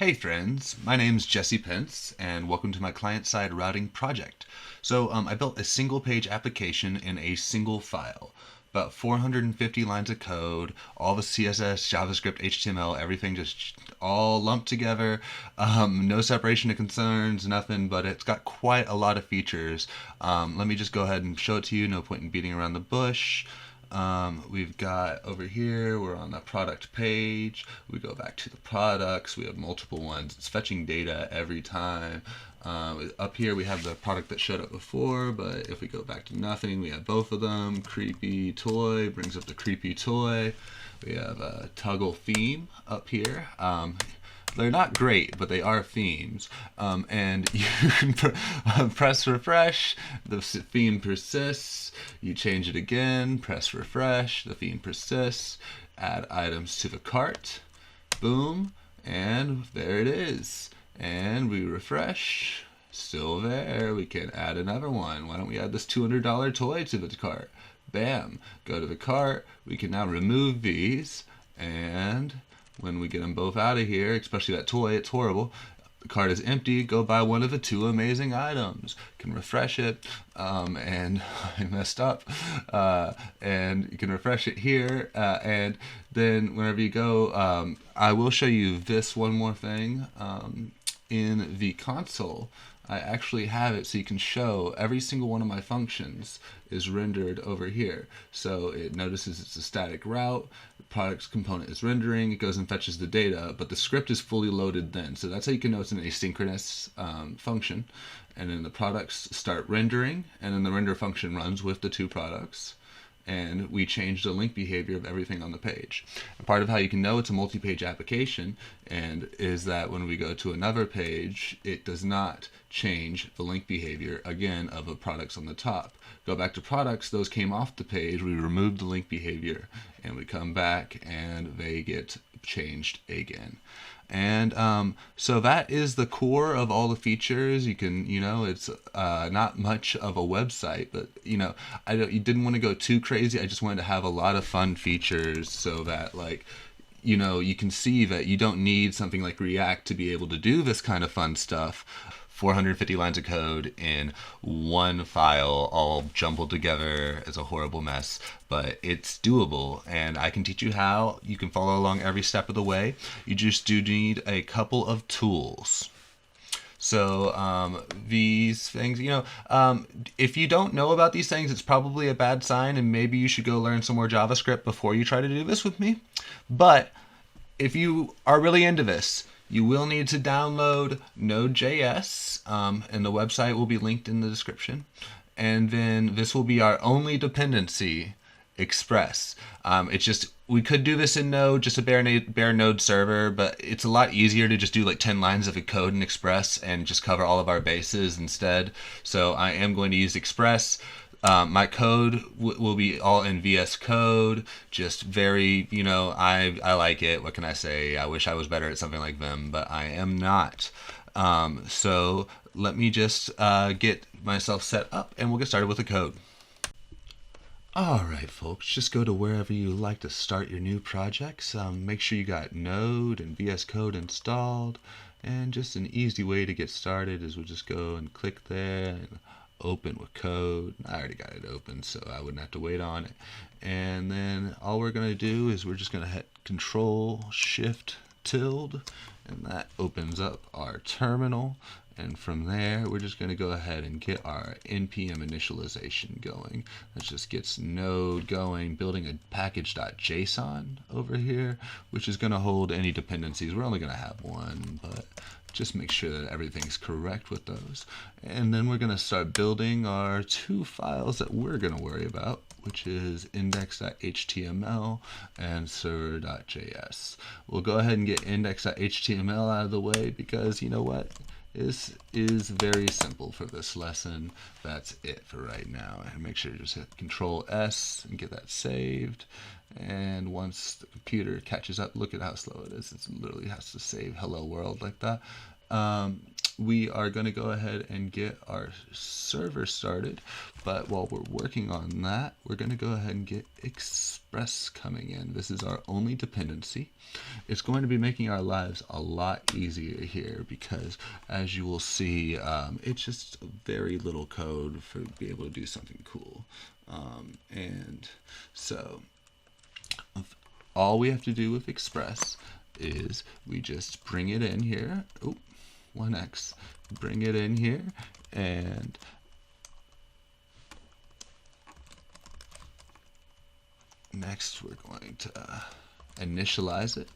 Hey friends, my name's Jesse Pence, and welcome to my client-side routing project. I built a single-page application in a single file. About 450 lines of code, all the CSS, JavaScript, HTML, everything just all lumped together. No separation of concerns, nothing, but it's got quite a lot of features. Let me just go ahead and show it to you, no point in beating around the bush. We've got over here, we're on the product page. We go back to the products. We have multiple ones. It's fetching data every time. Up here we have the product that showed up before, but if we go back to nothing, we have both of them. Creepy toy brings up the creepy toy. We have a toggle theme up here. They're not great, but they are themes. And you can press refresh, the theme persists. You change it again, press refresh, the theme persists. Add items to the cart. Boom, and there it is. And we refresh, still there. We can add another one. Why don't we add this $200 toy to the cart? Bam, go to the cart. We can now remove these, and when we get them both out of here, especially that toy, it's horrible. The cart is empty. Go buy one of the two amazing items. You can refresh it, and I messed up. And you can refresh it here, and then whenever you go, I will show you this one more thing. In the console, I actually have it so you can show every single one of my functions is rendered over here. So it notices it's a static route, the products component is rendering, it goes and fetches the data, but the script is fully loaded then. So that's how you can know it's an asynchronous function. And then the products start rendering, and then the render function runs with the two products. And we change the link behavior of everything on the page. And part of how you can know it's a multi-page application and is that when we go to another page, it does not change the link behavior again of the products on the top. Go back to products, those came off the page, we remove the link behavior, and we come back and they get changed again. And so that is the core of all the features. You can, it's not much of a website, but you didn't want to go too crazy. I just wanted to have a lot of fun features so that you can see that you don't need something like React to be able to do this kind of fun stuff. 450 lines of code in one file, all jumbled together as a horrible mess, but it's doable, and I can teach you how. You can follow along every step of the way. You just do need a couple of tools. So these things, if you don't know about these things, it's probably a bad sign, and maybe you should go learn some more JavaScript before you try to do this with me. But if you are really into this, you will need to download Node.js, and the website will be linked in the description. And then this will be our only dependency, Express. We could do this in Node, just a bare Node server, but it's a lot easier to just do like 10 lines of code in Express and just cover all of our bases instead. So I am going to use Express. My code will be all in VS Code, just very, I like it. What can I say? I wish I was better at something like them, but I am not. So let me just get myself set up and we'll get started with the code. Alright folks, just go to wherever you like to start your new projects. Make sure you got Node and VS Code installed, and just an easy way to get started is we'll just go and click there and open with code. I already got it open, so I wouldn't have to wait on it. And then all we're going to do is we're just going to hit Control Shift tilde, and that opens up our terminal. And from there, we're just going to go ahead and get our npm initialization going. That just gets Node going, building a package.json over here, which is going to hold any dependencies. We're only going to have one, but just make sure that everything's correct with those. And then we're going to start building our two files that we're going to worry about, which is index.html and server.js. We'll go ahead and get index.html out of the way because you know what? This is very simple for this lesson. That's it for right now. And make sure you just hit Control S and get that saved. And once the computer catches up, look at how slow it is. It literally has to save hello world like that. we are going to go ahead and get our server started. But while we're working on that, we're going to go ahead and get Express coming in. This is our only dependency. It's going to be making our lives a lot easier here because, as you will see, it's just very little code for be able to do something cool. And so all we have to do with Express is we just bring it in here. Oh, 1x. Bring it in here, and next we're going to initialize it.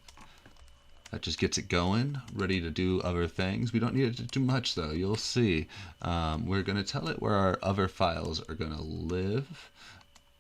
That just gets it going, ready to do other things. We don't need it to do much though, you'll see. We're going to tell it where our other files are going to live,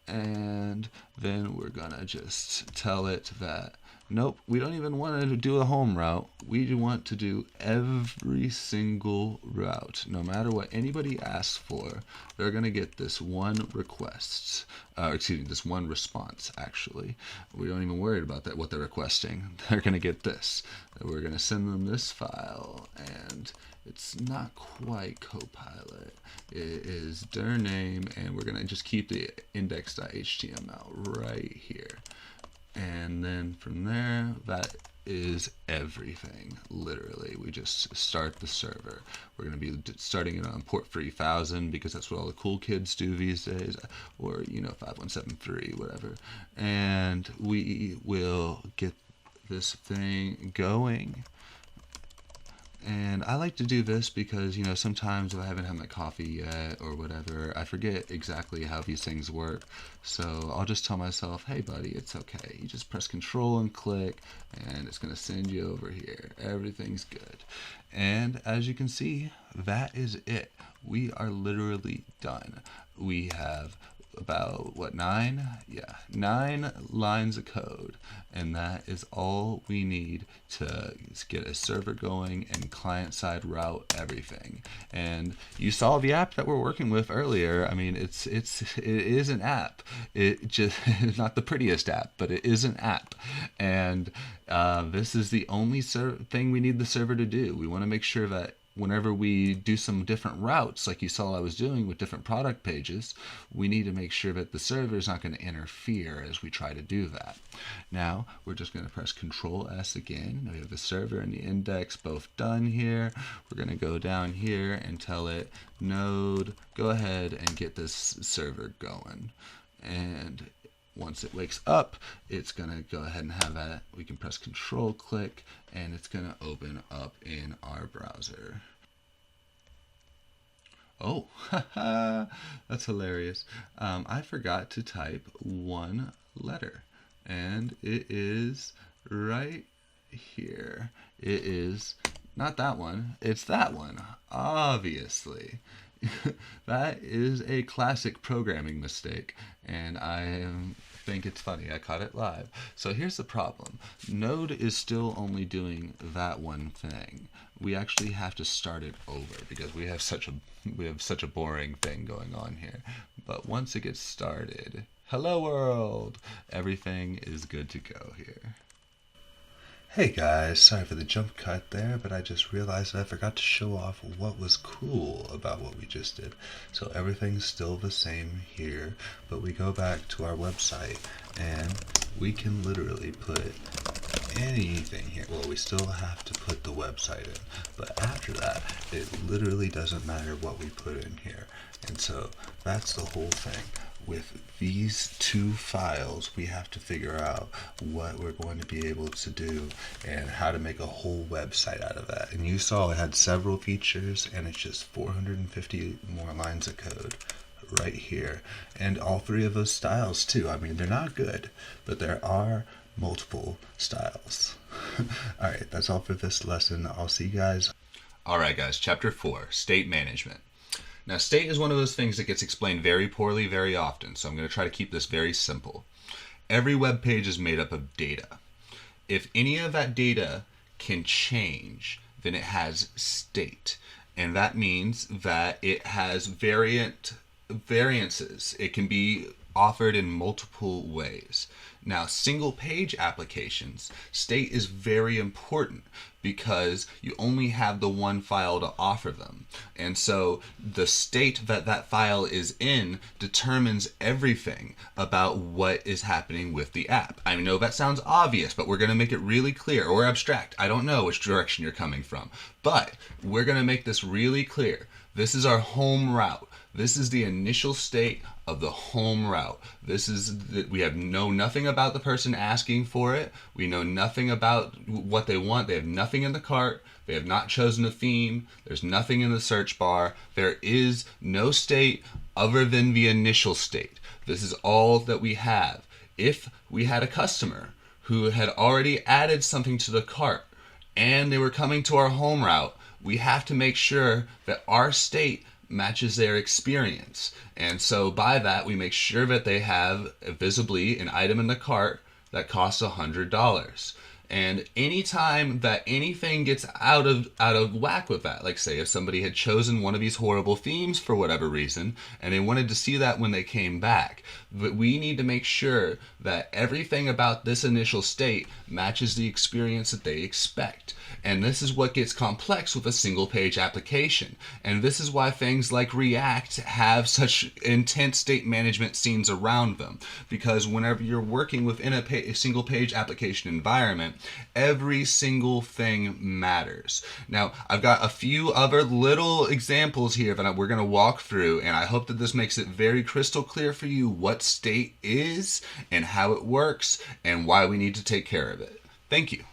and then we're going to just tell it that nope, we don't even want to do a home route. We want to do every single route. No matter what anybody asks for, they're going to get this one request. This one response, actually. We don't even worry about that, what they're requesting. They're going to get this. We're going to send them this file, and it's not quite Copilot. It is their name, and we're going to just keep the index.html right here. And then from there, that is everything, literally. We just start the server. We're going to be starting it on port 3000 because that's what all the cool kids do these days, or, 5173, whatever. And we will get this thing going. And I like to do this because, sometimes if I haven't had my coffee yet or whatever, I forget exactly how these things work. So I'll just tell myself, hey buddy, it's okay. You just press control and click, and it's going to send you over here. Everything's good. And as you can see, that is it. We are literally done. We have about, 9? Yeah, 9 lines of code, and that is all we need to get a server going and client-side route everything. And you saw the app that we're working with earlier. I mean, it is an app. It just it's not the prettiest app, but it is an app. And this is the only thing we need the server to do. We want to make sure that whenever we do some different routes, like you saw I was doing with different product pages, we need to make sure that the server is not going to interfere as we try to do that. Now, we're just going to press Control S again. We have the server and the index both done here. We're going to go down here and tell it, node, go ahead and get this server going. And once it wakes up, it's going to go ahead and have that. We can press Control click, and it's going to open up in our browser. Oh, that's hilarious. I forgot to type one letter, and it is right here. It is not that one, it's that one, obviously. That is a classic programming mistake, and I think it's funny. I caught it live. So here's the problem. Node is still only doing that one thing. We actually have to start it over because we have such a boring thing going on here. But once it gets started, hello world, everything is good to go here. Hey guys, sorry for the jump cut there, but I just realized that I forgot to show off what was cool about what we just did. So everything's still the same here, but we go back to our website and we can literally put anything here. Well, we still have to put the website in, but after that, it literally doesn't matter what we put in here. And so that's the whole thing. With these two files, we have to figure out what we're going to be able to do and how to make a whole website out of that. And you saw it had several features, and it's just 450 more lines of code right here. And all three of those styles too. I mean, they're not good, but there are multiple styles. All right, that's all for this lesson. I'll see you guys. All right, guys, chapter 4, state management. Now, state is one of those things that gets explained very poorly very often, so I'm going to try to keep this very simple. Every web page is made up of data. If any of that data can change, then it has state. And that means that it has variances. It can be offered in multiple ways. Now, single page applications, state is very important because you only have the one file to offer them. And so the state that that file is in determines everything about what is happening with the app. I know that sounds obvious, but we're going to make it really clear, or abstract. I don't know which direction you're coming from, but we're going to make this really clear. This is our home route. This is the initial state of the home route. We know nothing about the person asking for it. We know nothing about what they want. They have nothing in the cart. They have not chosen a theme. There's nothing in the search bar. There is no state other than the initial state. This is all that we have. If we had a customer who had already added something to the cart and they were coming to our home route, we have to make sure that our state matches their experience. And so by that, we make sure that they have visibly an item in the cart that costs $100. And anytime that anything gets out of whack with that, like say if somebody had chosen one of these horrible themes for whatever reason, and they wanted to see that when they came back, but we need to make sure that everything about this initial state matches the experience that they expect. And this is what gets complex with a single page application. And this is why things like React have such intense state management scenes around them. Because whenever you're working within a single page application environment, every single thing matters. Now, I've got a few other little examples here that we're going to walk through, and I hope that this makes it very crystal clear for you what state is and how it works and why we need to take care of it. Thank you.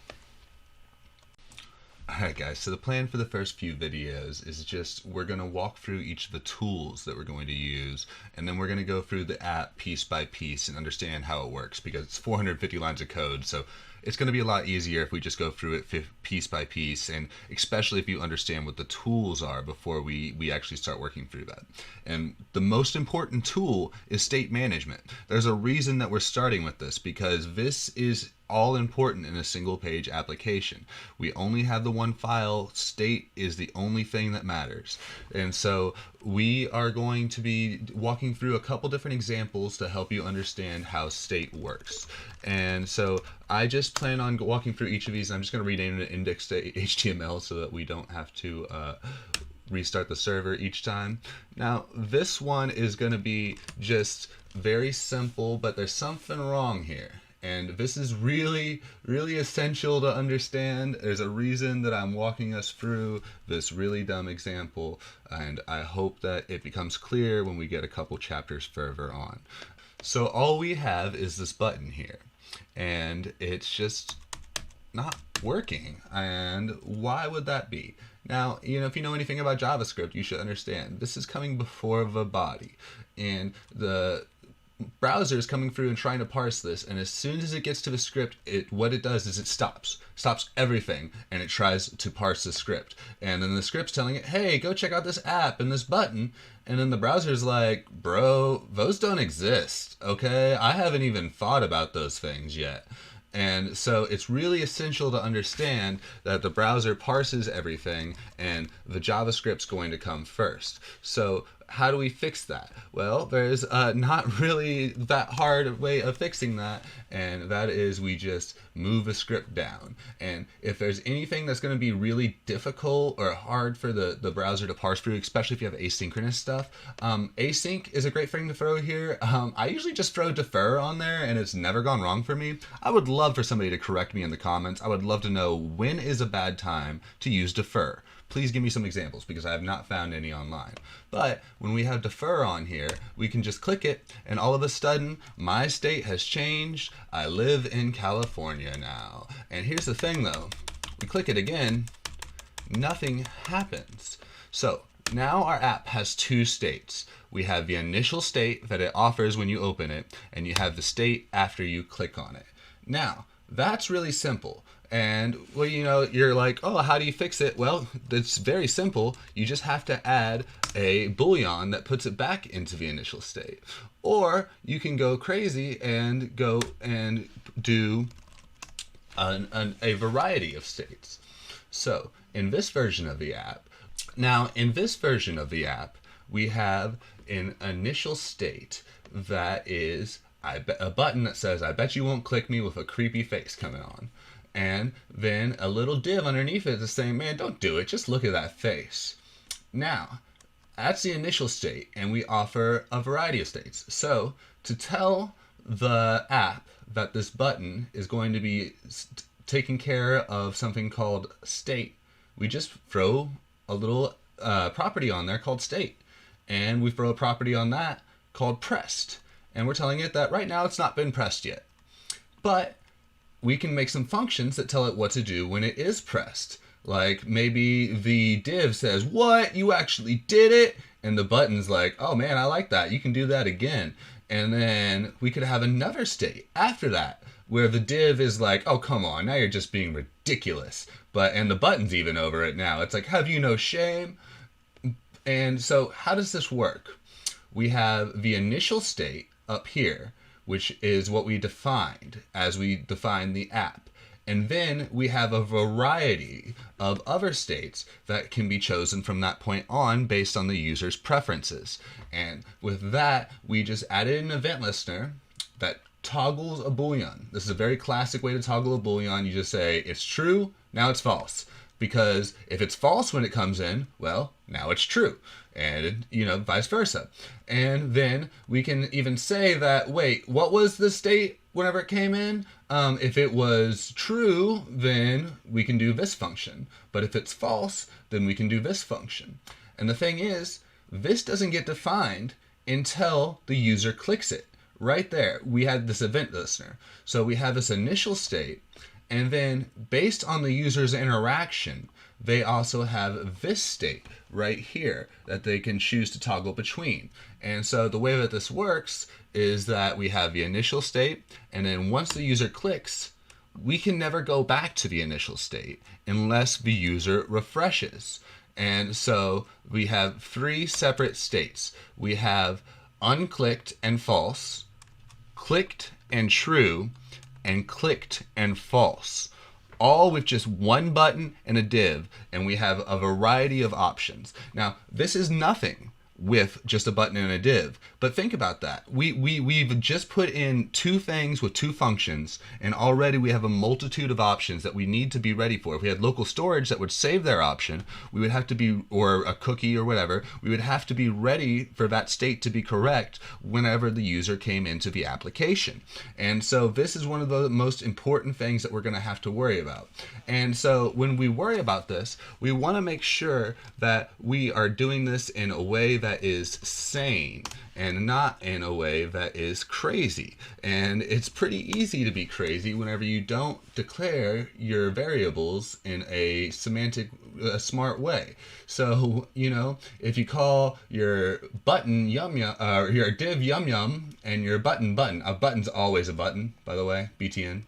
Alright guys, so the plan for the first few videos is just we're going to walk through each of the tools that we're going to use, and then we're going to go through the app piece by piece and understand how it works, because it's 450 lines of code, so it's going to be a lot easier if we just go through it piece by piece, and especially if you understand what the tools are before we actually start working through that. And the most important tool is state management. There's a reason that we're starting with this, because this is all important in a single page application. We only have the one file. State is the only thing that matters. And so we are going to be walking through a couple different examples to help you understand how state works. And so I just plan on walking through each of these. I'm just going to rename it index.html so that we don't have to restart the server each time. Now this one is going to be just very simple, but there's something wrong here. And this is really, really essential to understand. There's a reason that I'm walking us through this really dumb example, and I hope that it becomes clear when we get a couple chapters further on. So all we have is this button here, and it's just not working. And why would that be? Now, if you know anything about JavaScript, you should understand this is coming before the body, and the browser is coming through and trying to parse this, and as soon as it gets to the script, what it does is it stops everything, and it tries to parse the script, and then the script's telling it, hey, go check out this app and this button, and then the browser's like, bro, those don't exist, okay? I haven't even thought about those things yet. And so it's really essential to understand that the browser parses everything and the JavaScript's going to come first. So how do we fix that? Well, there's not really that hard way of fixing that, and that is we just move the script down. And if there's anything that's going to be really difficult or hard for the browser to parse through, especially if you have asynchronous stuff, async is a great thing to throw here. I usually just throw defer on there, and it's never gone wrong for me. I would love for somebody to correct me in the comments. I would love to know when is a bad time to use defer. Please give me some examples, because I have not found any online. But when we have defer on here, we can just click it, and all of a sudden, my state has changed. I live in California now. And here's the thing though, we click it again, nothing happens. So now our app has two states. We have the initial state that it offers when you open it, and you have the state after you click on it. Now, that's really simple. And, well, you're like, oh, how do you fix it? Well, it's very simple. You just have to add a boolean that puts it back into the initial state. Or you can go crazy and go and do a variety of states. So in this version of the app, we have an initial state that is a button that says, I bet you won't click me, with a creepy face coming on. And then a little div underneath it is saying, man, don't do it, just look at that face. Now, that's the initial state, and we offer a variety of states. So to tell the app that this button is going to be taking care of something called state, we just throw a little property on there called state. And we throw a property on that called pressed. And we're telling it that right now it's not been pressed yet. But we can make some functions that tell it what to do when it is pressed. Like maybe the div says, what? You actually did it? And the button's like, oh man, I like that. You can do that again. And then we could have another state after that where the div is like, oh, come on, now you're just being ridiculous. And the button's even over it now. It's like, have you no shame? And so how does this work? We have the initial state up here, which is what we defined as we define the app. And then we have a variety of other states that can be chosen from that point on based on the user's preferences. And with that, we just added an event listener that toggles a boolean. This is a very classic way to toggle a boolean. You just say, it's true, now it's false. Because if it's false when it comes in, well, now it's true. And, vice versa. And then we can even say that, wait, what was the state whenever it came in? If it was true, then we can do this function. But if it's false, then we can do this function. And the thing is, this doesn't get defined until the user clicks it. Right there, we had this event listener. So we have this initial state, and then based on the user's interaction, they also have this state right here that they can choose to toggle between. And so the way that this works is that we have the initial state, and then once the user clicks, we can never go back to the initial state unless the user refreshes. And so we have three separate states. We have unclicked and false, clicked and true, and clicked and false, all with just one button and a div, and we have a variety of options. Now, this is nothing with just a button and a div, but think about that. We've just put in two things with two functions, and already we have a multitude of options that we need to be ready for. If we had local storage that would save their option, we would have to be, or a cookie or whatever, we would have to be ready for that state to be correct whenever the user came into the application. And so this is one of the most important things that we're going to have to worry about. And so when we worry about this, we want to make sure that we are doing this in a way that is sane and not in a way that is crazy. And it's pretty easy to be crazy whenever you don't declare your variables in a smart way. So, if you call your button yum yum, or your div yum yum, and your button, a button's always a button, by the way, BTN.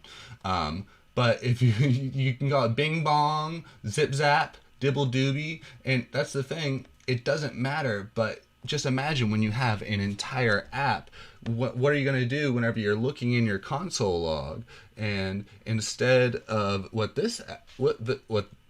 But if you can call it bing bong, zip zap, dibble doobie, and that's the thing, it doesn't matter, but just imagine when you have an entire app, what are you going to do whenever you're looking in your console log, and instead of what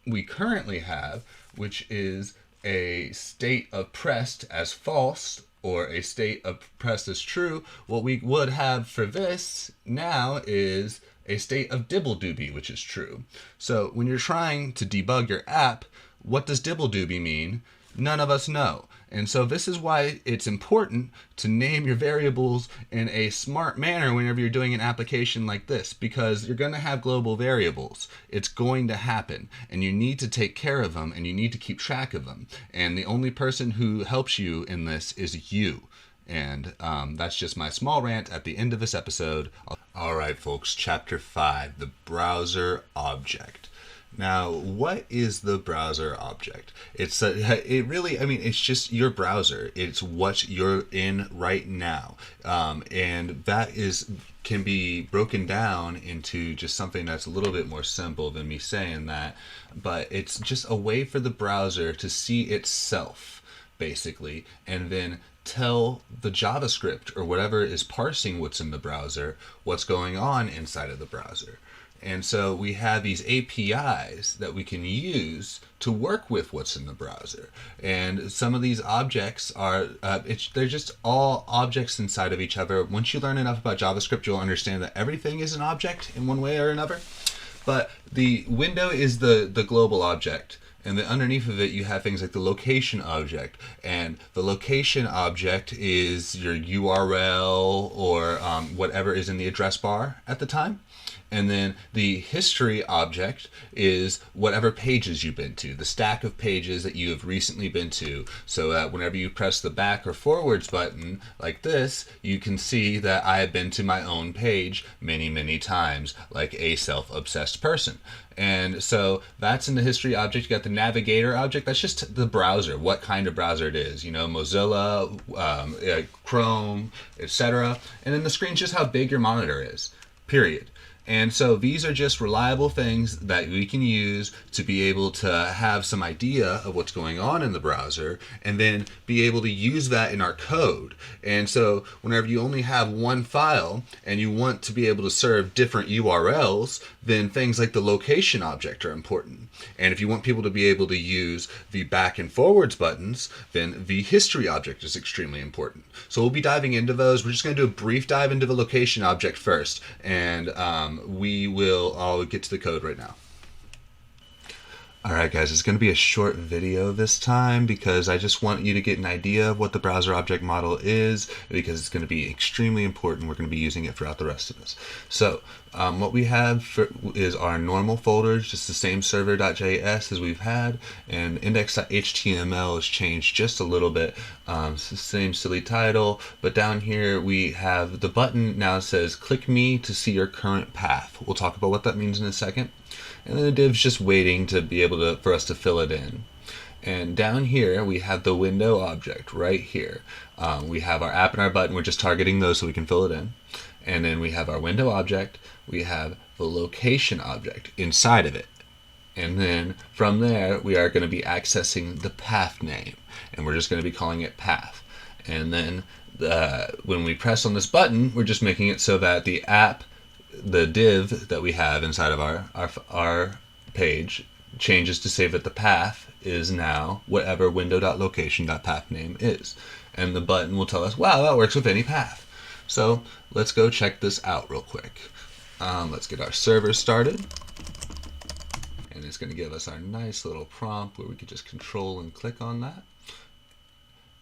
we currently have, which is a state of pressed as false or a state of pressed as true, what we would have for this now is a state of dibble doobie, which is true. So when you're trying to debug your app, what does dibble doobie mean? None of us know. And so this is why it's important to name your variables in a smart manner whenever you're doing an application like this, because you're going to have global variables. It's going to happen, and you need to take care of them, and you need to keep track of them. And the only person who helps you in this is you. And that's just my small rant at the end of this episode. All right, folks, Chapter 5, the browser object. Now, what is the browser object? It's just your browser. It's what you're in right now. And that can be broken down into just something that's a little bit more simple than me saying that. But it's just a way for the browser to see itself, basically, and then tell the JavaScript or whatever is parsing what's in the browser what's going on inside of the browser. And so we have these APIs that we can use to work with what's in the browser. And some of these objects are, they're just all objects inside of each other. Once you learn enough about JavaScript, you'll understand that everything is an object in one way or another. But the window is the global object. And then underneath of it, you have things like the location object. And the location object is your URL or whatever is in the address bar at the time. And then the history object is whatever pages you've been to, the stack of pages that you have recently been to, so that whenever you press the back or forwards button like this, you can see that I have been to my own page many, many times, like a self-obsessed person. And so that's in the history object. You got the navigator object. That's just the browser, what kind of browser it is. You know, Mozilla, Chrome, etc. And then the screen's just how big your monitor is, period. And so these are just reliable things that we can use to be able to have some idea of what's going on in the browser and then be able to use that in our code. And so whenever you only have one file and you want to be able to serve different URLs, then things like the location object are important. And if you want people to be able to use the back and forwards buttons, then the history object is extremely important. So we'll be diving into those. We're just going to do a brief dive into the location object first, and I'll get to the code right now. Alright guys, it's going to be a short video this time because I just want you to get an idea of what the browser object model is, because it's going to be extremely important. We're going to be using it throughout the rest of this. So what we have is our normal folders, just the same server.js as we've had, and index.html has changed just a little bit. It's the same silly title, but down here we have the button now says click me to see your current path. We'll talk about what that means in a second. And then the div's just waiting to be able for us to fill it in. And down here we have the window object right here. We have our app and our button. We're just targeting those so we can fill it in. And then we have our window object. We have the location object inside of it. And then from there we are going to be accessing the path name. And we're just going to be calling it path. And then when we press on this button, we're just making it so that the div that we have inside of our page changes to say that the path is now whatever window.location.pathname is. And the button will tell us, wow, that works with any path. So let's go check this out real quick. Let's get our server started. And it's going to give us our nice little prompt where we could just control and click on that.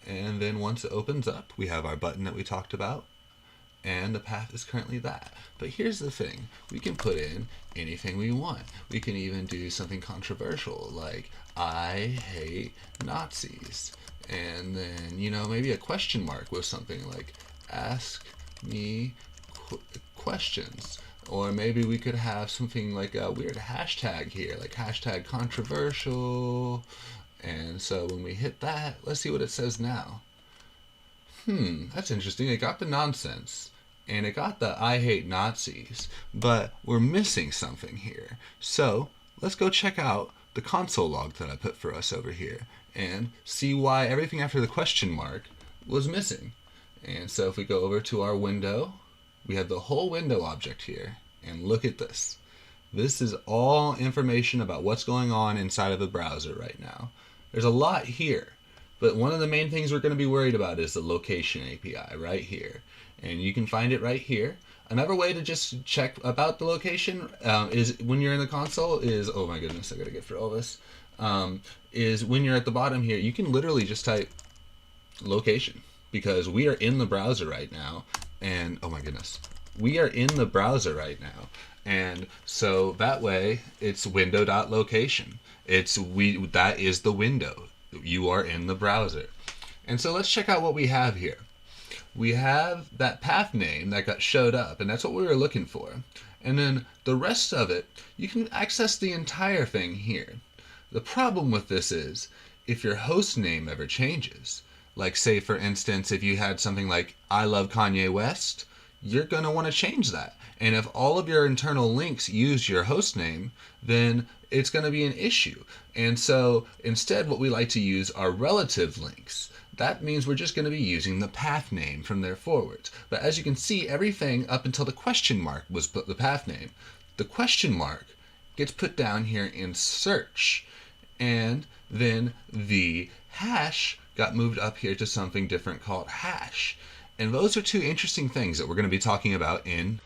And then once it opens up, we have our button that we talked about. And the path is currently that. But here's the thing, we can put in anything we want. We can even do something controversial like I hate Nazis. And then, you know, maybe a question mark with something like ask me questions. Or maybe we could have something like a weird hashtag here, like hashtag controversial. And so when we hit that, let's see what it says now. That's interesting. It got the nonsense. And it got the I hate Nazis, but we're missing something here. So let's go check out the console log that I put for us over here and see why everything after the question mark was missing. And so if we go over to our window, we have the whole window object here. And look at this. This is all information about what's going on inside of the browser right now. There's a lot here, but one of the main things we're going to be worried about is the location API right here. And you can find it right here. Another way to just check about the location is when you're in the console is, oh my goodness, I gotta get through all this, is when you're at the bottom here, you can literally just type location because we are in the browser right now. And oh my goodness, we are in the browser right now. And so that way it's window.location. That is the window. You are in the browser. And so let's check out what we have here. We have that path name that showed up, and that's what we were looking for. And then the rest of it, you can access the entire thing here. The problem with this is, if your host name ever changes, like say for instance, if you had something like I love Kanye West, you're going to want to change that. And if all of your internal links use your host name, then it's going to be an issue. And so instead what we like to use are relative links. That means we're just going to be using the path name from there forwards. But as you can see, everything up until the question mark was the path name. the question mark gets put down here in search. And then the hash got moved up here to something different called hash. And those are two interesting things that we're going to be talking about in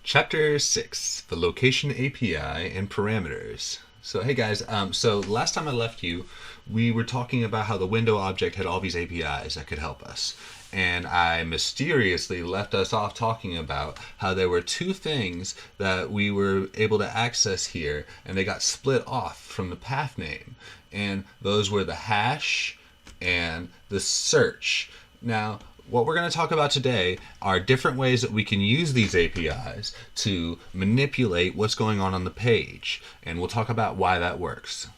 Chapter 6, the Location API and Parameters. So hey guys, so last time I left you, we were talking about how the window object had all these APIs that could help us. And I mysteriously left us off talking about how there were two things that we were able to access here, and they got split off from the path name. And those were the hash and the search. Now, what we're going to talk about today are different ways that we can use these APIs to manipulate what's going on the page. And we'll talk about why that works.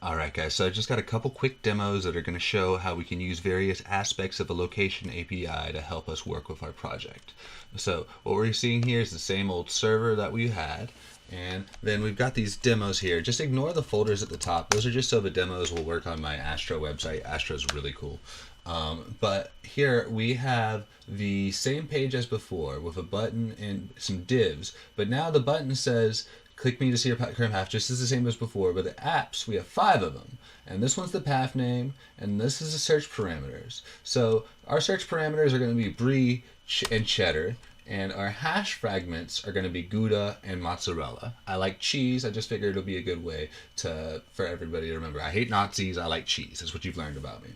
Alright guys, so I just got a couple quick demos that are going to show how we can use various aspects of a location API to help us work with our project. So what we're seeing here is the same old server that we had, and then we've got these demos here. Just ignore the folders at the top. Those are just so the demos will work on my Astro website. Astro's really cool. But here we have the same page as before with a button and some divs, but now the button says click me to see your current path, just as the same as before, but the apps, we have 5 of them. And this one's the path name, and this is the search parameters. So our search parameters are going to be brie and cheddar, and our hash fragments are going to be Gouda and mozzarella. I like cheese. I just figured it'll be a good way for everybody to remember. I hate Nazis. I like cheese. That's what you've learned about me.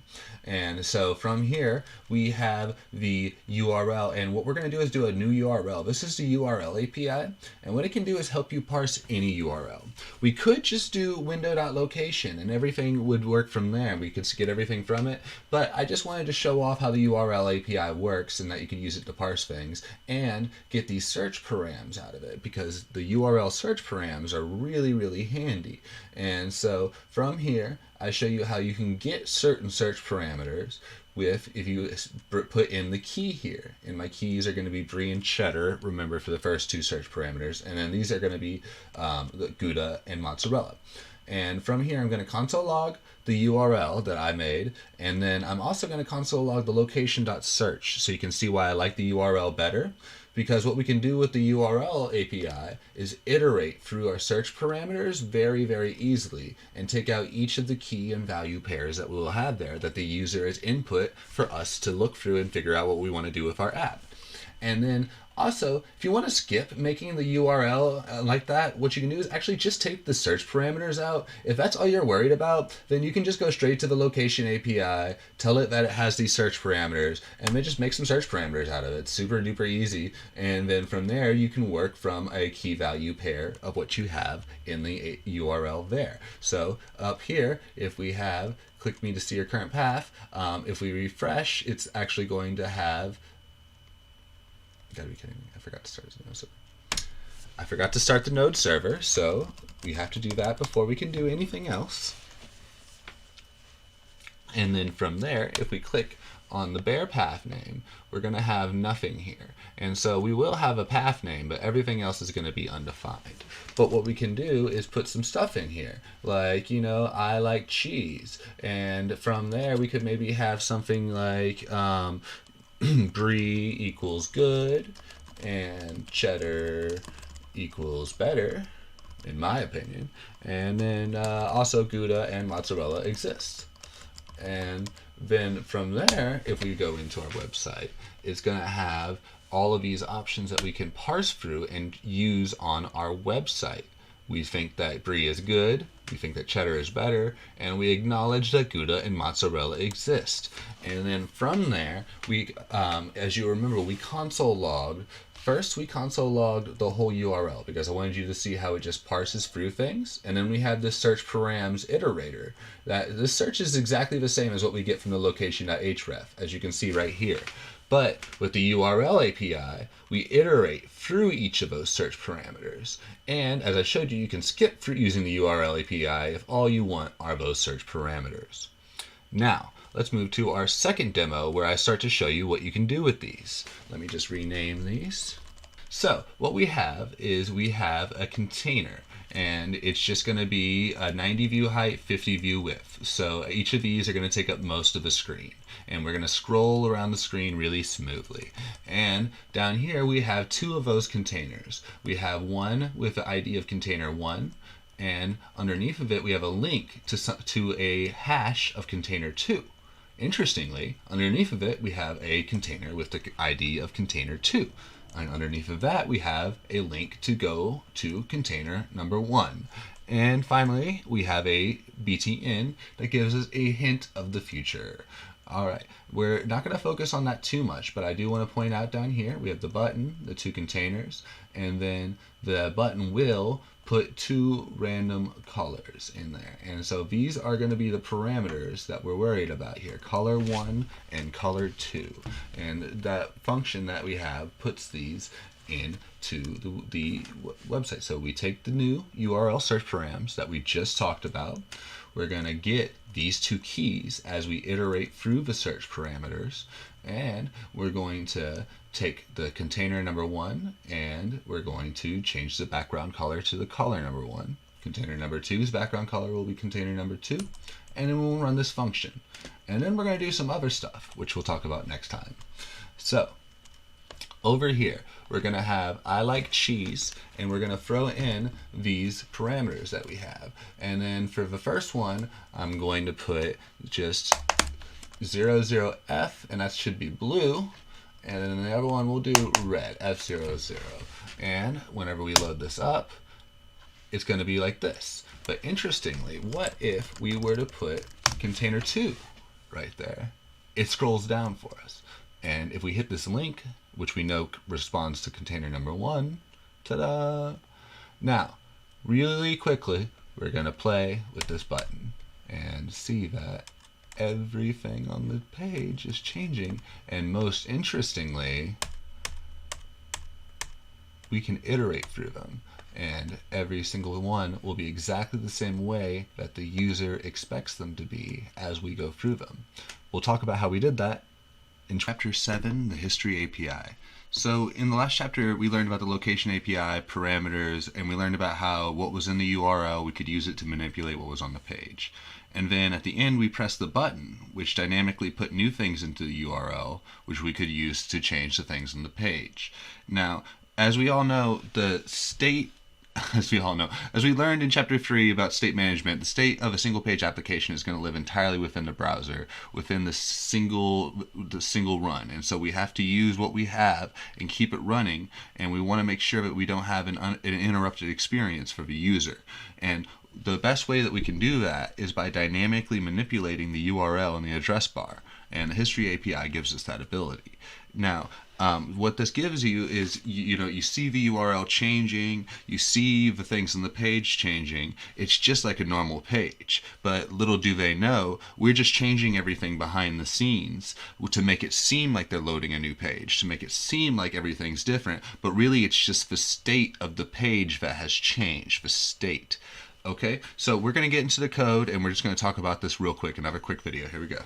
And so from here, we have the URL. And what we're going to do is do a new URL. This is the URL API. And what it can do is help you parse any URL. We could just do window.location and everything would work from there. We could get everything from it. But I just wanted to show off how the URL API works and that you can use it to parse things and get these search params out of it, because the URL search params are really, really handy. And so from here, I show you how you can get certain search parameters if you put in the key here. And my keys are going to be brie and cheddar, remember, for the first 2 search parameters. And then these are going to be Gouda and mozzarella. And from here, I'm going to console log the URL that I made, and then I'm also going to console log the location.search, so you can see why I like the URL better. Because what we can do with the URL API is iterate through our search parameters very, very easily and take out each of the key and value pairs that we'll have there that the user is input for us to look through and figure out what we want to do with our app. And then also, if you want to skip making the URL like that, what you can do is actually just take the search parameters out. If that's all you're worried about, then you can just go straight to the location API, tell it that it has these search parameters, and then just make some search parameters out of it. It's super duper easy. And then from there, you can work from a key value pair of what you have in the URL there. So up here, if we have click me to see your current path, if we refresh, it's actually going to have, you gotta be kidding me. I forgot to start the node server. I forgot to start the node server, so we have to do that before we can do anything else. And then from there, if we click on the bare path name, we're going to have nothing here. And so we will have a path name, but everything else is going to be undefined. But what we can do is put some stuff in here, like, you know, I like cheese. And from there, we could maybe have something like brie equals good and cheddar equals better, in my opinion. And then also Gouda and mozzarella exist. And then from there, if we go into our website, it's going to have all of these options that we can parse through and use on our website. We think that brie is good, we think that cheddar is better, and we acknowledge that Gouda and mozzarella exist. And then from there, we, as you remember, we console logged. First, we console logged the whole URL because I wanted you to see how it just parses through things. And then we had this search params iterator. This search is exactly the same as what we get from the location.href, as you can see right here. But with the URL API, we iterate through each of those search parameters. And as I showed you, you can skip through using the URL API if all you want are those search parameters. Now, let's move to our second demo where I start to show you what you can do with these. Let me just rename these. So what we have is we have a container. and it's just going to be a 90 view height, 50 view width. So each of these are going to take up most of the screen, and we're going to scroll around the screen really smoothly. And down here we have two of those containers. We have one with the ID of container 1, and underneath of it we have a link to a hash of container 2. Interestingly, underneath of it we have a container with the ID of container 2. And underneath of that we have a link to go to container number 1. And finally we have a btn that gives us a hint of the future. Alright, we're not going to focus on that too much, but I do want to point out down here we have the button, the two containers, and then the button will put two random colors in there. And so these are going to be the parameters that we're worried about here, color 1 and color 2. And that function that we have puts these into the website. So we take the new URL search params that we just talked about. We're going to get these two keys as we iterate through the search parameters, and we're going to take the container number 1 and we're going to change the background color to the color number 1. Container number 2's background color will be container number 2, and then we'll run this function. And then we're going to do some other stuff, which we'll talk about next time. So over here we're going to have I like cheese, and we're going to throw in these parameters that we have. And then for the first one I'm going to put just 00F, and that should be blue. And then the other one we'll do red, F00. And whenever we load this up, it's going to be like this. But interestingly, what if we were to put container 2 right there? It scrolls down for us. And if we hit this link, which we know responds to container number 1, ta-da! Now, really quickly, we're going to play with this button and see that everything on the page is changing, and most interestingly we can iterate through them, and every single one will be exactly the same way that the user expects them to be as we go through them. We'll talk about how we did that in chapter 7, the history API. So in the last chapter we learned about the location API, parameters, and we learned about how what was in the URL we could use it to manipulate what was on the page. And then at the end we pressed the button, which dynamically put new things into the URL, which we could use to change the things on the page. Now, as we all know, as we learned in chapter 3 about state management, the state of a single page application is going to live entirely within the browser, within the single run. And so we have to use what we have and keep it running, and we want to make sure that we don't have an interrupted experience for the user. And the best way that we can do that is by dynamically manipulating the URL in the address bar, and the history API gives us that ability. Now, what this gives you is, you see the URL changing, you see the things on the page changing. It's just like a normal page, but little do they know, we're just changing everything behind the scenes to make it seem like they're loading a new page, to make it seem like everything's different, but really it's just the state of the page that has changed, the state. Okay, so we're going to get into the code, and we're just going to talk about this real quick, another quick video. Here we go.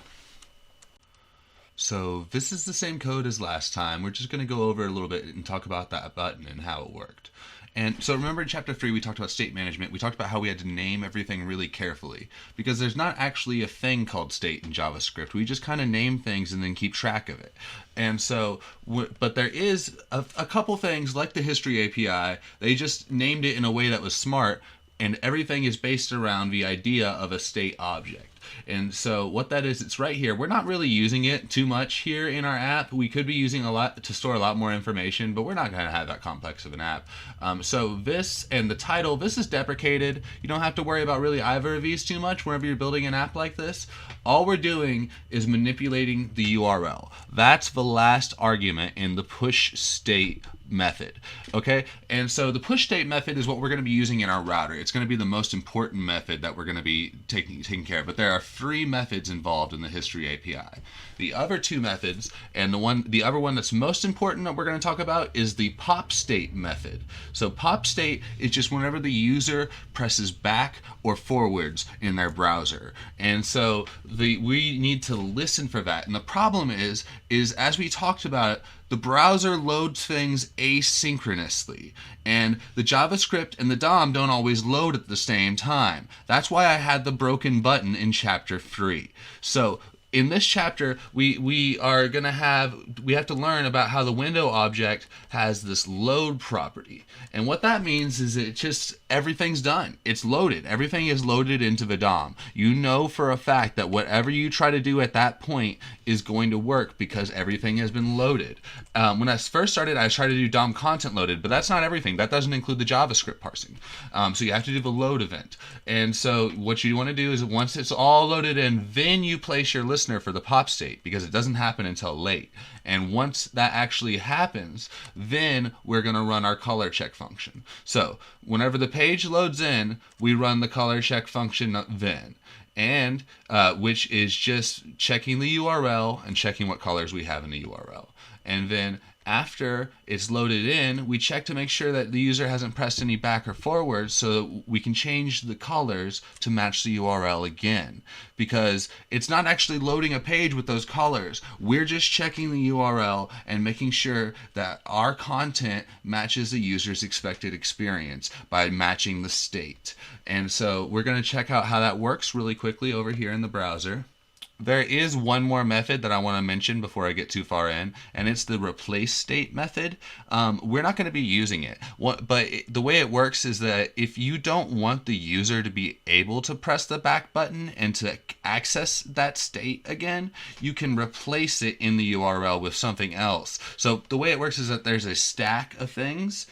So this is the same code as last time. We're just going to go over a little bit and talk about that button and how it worked. And so remember in chapter 3 we talked about state management. We talked about how we had to name everything really carefully, because there's not actually a thing called state in JavaScript. We just kind of name things and then keep track of it. And so, but there is a couple things like the history API. They just named it in a way that was smart, and everything is based around the idea of a state object. And so what that is, it's right here. We're not really using it too much here in our app. We could be using a lot to store a lot more information, but we're not going to have that complex of an app. So this and the title, this is deprecated. You don't have to worry about really either of these too much whenever you're building an app like this. All we're doing is manipulating the URL. That's the last argument in the push state method. Okay, and so the push state method is what we're going to be using in our router. It's going to be the most important method that we're going to be taking care of. But there are 3 methods involved in the history API. The other 2 methods, and the other one that's most important that we're going to talk about is the pop state method. So pop state is just whenever the user presses back or forwards in their browser. And so we need to listen for that. And the problem is as we talked about, the browser loads things asynchronously, and the JavaScript and the DOM don't always load at the same time. That's why I had the broken button in chapter 3. So in this chapter, we have to learn about how the window object has this load property. And what that means is everything's done. It's loaded. Everything is loaded into the DOM. You know for a fact that whatever you try to do at that point is going to work because everything has been loaded. When I first started, I tried to do DOM content loaded, but that's not everything. That doesn't include the JavaScript parsing. So you have to do the load event. And so what you want to do is once it's all loaded in, then you place your listener for the pop state, because it doesn't happen until late. And once that actually happens, then we're going to run our color check function. So whenever the page loads in, we run the color check function then, and which is just checking the URL and checking what colors we have in the URL. And then after it's loaded in, we check to make sure that the user hasn't pressed any back or forward, so that we can change the colors to match the URL again. Because it's not actually loading a page with those colors. We're just checking the URL and making sure that our content matches the user's expected experience by matching the state. And so we're going to check out how that works really quickly over here in the browser. There is one more method that I want to mention before I get too far in, and it's the replace state method. We're not going to be using it, but the way it works is that if you don't want the user to be able to press the back button and to access that state again, you can replace it in the URL with something else. So the way it works is that there's a stack of things.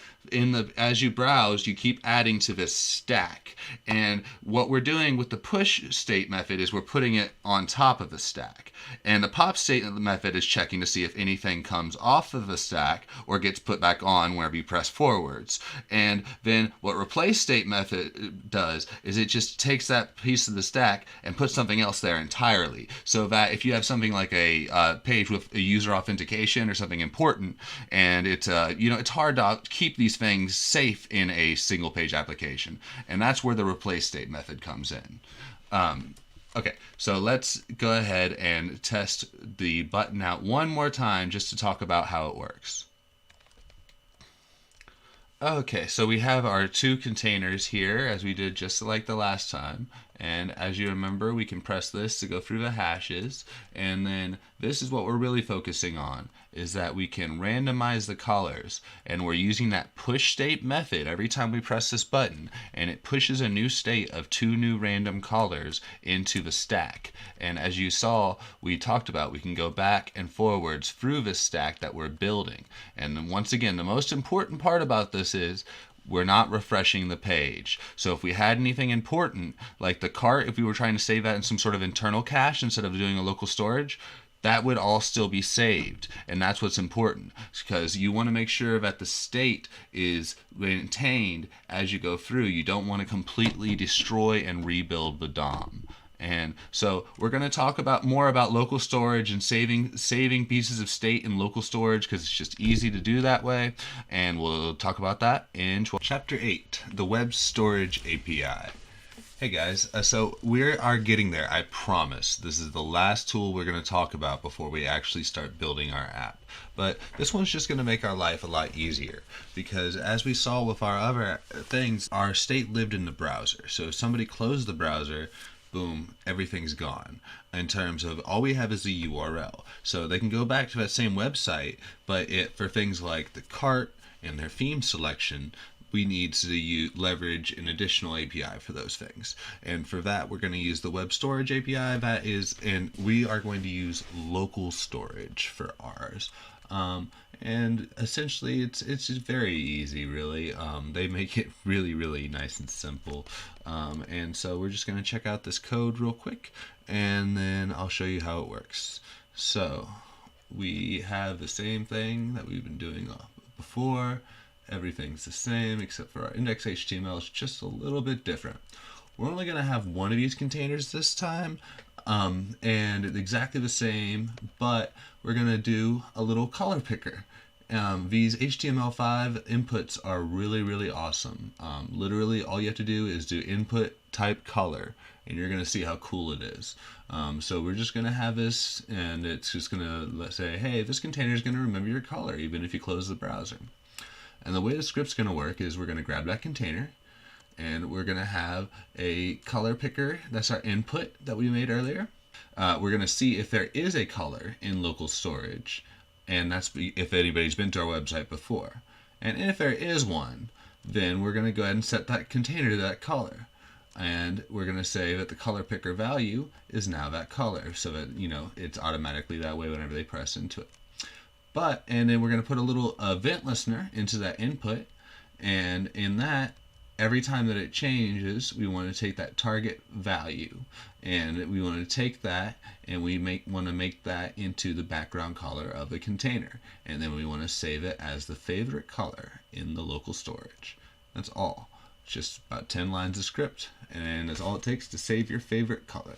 As you browse, you keep adding to this stack, and what we're doing with the push state method is we're putting it on top of the stack, and the pop state method is checking to see if anything comes off of the stack or gets put back on whenever you press forwards. And then what replace state method does is it just takes that piece of the stack and puts something else there entirely, so that if you have something like a page with a user authentication or something important, and it's hard to keep these things safe in a single page application, and that's where the replace state method comes in. Okay, so let's go ahead and test the button out one more time just to talk about how it works. Okay, so we have our two containers here, as we did just like the last time. And as you remember, we can press this to go through the hashes. And then this is what we're really focusing on, is that we can randomize the colors. And we're using that push state method every time we press this button. And it pushes a new state of 2 new random colors into the stack. And as you saw, we talked about, we can go back and forwards through this stack that we're building. And then once again, the most important part about this is we're not refreshing the page. So if we had anything important, like the cart, if we were trying to save that in some sort of internal cache instead of doing a local storage, that would all still be saved. And that's what's important, because you want to make sure that the state is maintained as you go through. You don't want to completely destroy and rebuild the DOM. And so we're going to talk more about local storage and saving pieces of state in local storage, because it's just easy to do that way. And we'll talk about that in Chapter 8, the Web Storage API. Hey guys, so we are getting there, I promise. This is the last tool we're going to talk about before we actually start building our app. But this one's just going to make our life a lot easier, because as we saw with our other things, our state lived in the browser. So if somebody closed the browser, boom, everything's gone. In terms of all we have is the URL. So they can go back to that same website, but for things like the cart and their theme selection, we need to leverage an additional API for those things. And for that, we're going to use the web storage API. And we are going to use local storage for ours. And essentially, it's just very easy, really. They make it really, really nice and simple. And so we're just going to check out this code real quick, and then I'll show you how it works. So we have the same thing that we've been doing before. Everything's the same except for our index.html is just a little bit different. We're only going to have one of these containers this time, and it's exactly the same, but we're going to do a little color picker. These HTML5 inputs are really awesome. Literally, all you have to do is do input type color, and you're going to see how cool it is. So we're just going to have this, and it's just going to let's say, hey, this container is going to remember your color, even if you close the browser. And the way the script's going to work is we're going to grab that container, and we're going to have a color picker. That's our input that we made earlier. We're going to see if there is a color in local storage, and that's if anybody's been to our website before. And if there is one, then we're going to go ahead and set that container to that color. And we're going to say that the color picker value is now that color, so that it's automatically that way whenever they press into it. And then we're going to put a little event listener into that input, and in that, every time that it changes, we want to take that target value, and we want to take that and we want to make that into the background color of the container, and then we want to save it as the favorite color in the local storage. That's all. It's just about 10 lines of script, and that's all it takes to save your favorite color.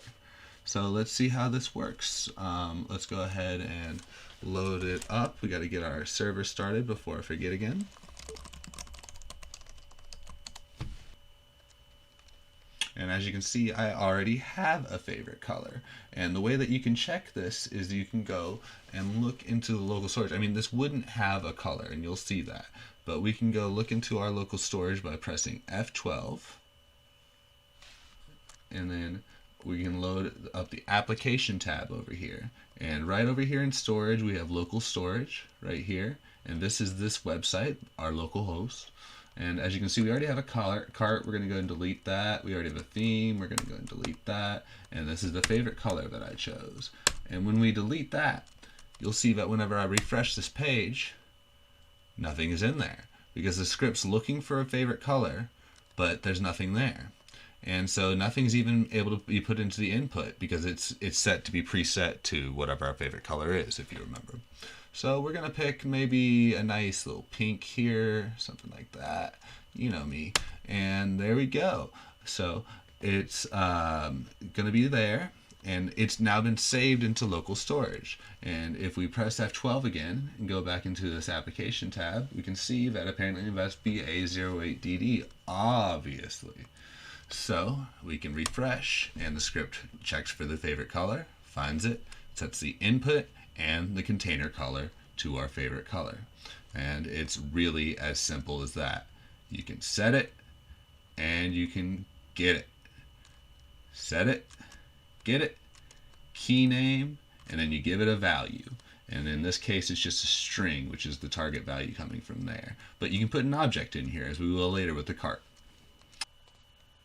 So let's see how this works. Let's go ahead and load it up. We got to get our server started before I forget again. And as you can see, I already have a favorite color. And the way that you can check this is you can go and look into the local storage. I mean, this wouldn't have a color, and you'll see that. But we can go look into our local storage by pressing F12. And then we can load up the application tab over here. And right over here in storage, we have local storage right here. And this is this website, our local host. And as you can see, we already have a cart. We're going to go and delete that. We already have a theme. We're going to go and delete that. And this is the favorite color that I chose. And when we delete that, you'll see that whenever I refresh this page, nothing is in there, because the script's looking for a favorite color, but there's nothing there. And so nothing's even able to be put into the input, because it's set to be preset to whatever our favorite color is, if you remember. So we're going to pick maybe a nice little pink here, something like that. You know me. And there we go. So it's going to be there, and it's now been saved into local storage. And if we press F12 again and go back into this application tab, we can see that apparently that's BA08DD, obviously. So we can refresh, and the script checks for the favorite color, finds it, sets the input and the container color to our favorite color. And it's really as simple as that. You can set it and you can get it. Set it, get it, key name, and then you give it a value. And in this case, it's just a string, which is the target value coming from there. But you can put an object in here, as we will later with the cart.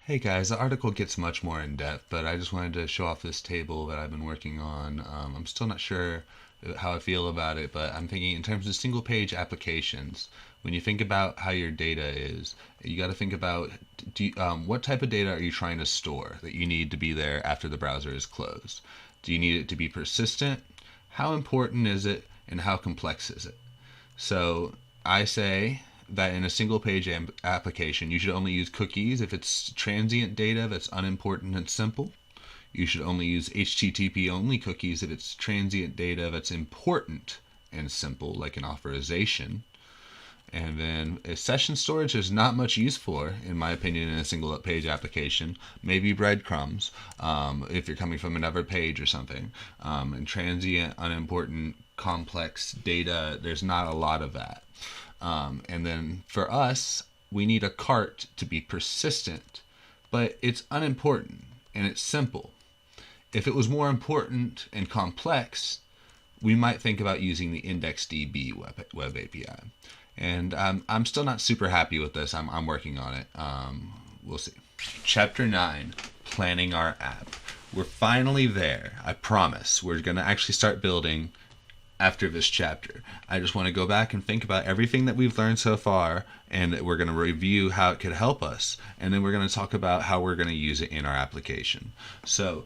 Hey guys, the article gets much more in depth, but I just wanted to show off this table that I've been working on. I'm still not sure how I feel about it, but I'm thinking in terms of single page applications, when you think about how your data is, you got to think about what type of data are you trying to store that you need to be there after the browser is closed? Do you need it to be persistent? How important is it, and how complex is it? So I say that in a single page application, you should only use cookies if it's transient data that's unimportant and simple. You should only use HTTP only cookies if it's transient data that's important and simple, like an authorization. And then session storage is not much use for, in my opinion, in a single page application. Maybe breadcrumbs if you're coming from another page or something. And transient, unimportant, complex data, there's not a lot of that. And then for us, we need a cart to be persistent, but it's unimportant and it's simple. If it was more important and complex, we might think about using the IndexedDB web API. And I'm still not super happy with this. I'm working on it. We'll see. Chapter 9, planning our app. We're finally there. I promise. We're going to actually start building after this chapter. I just want to go back and think about everything that we've learned so far, and we're going to review how it could help us, and then we're going to talk about how we're going to use it in our application. So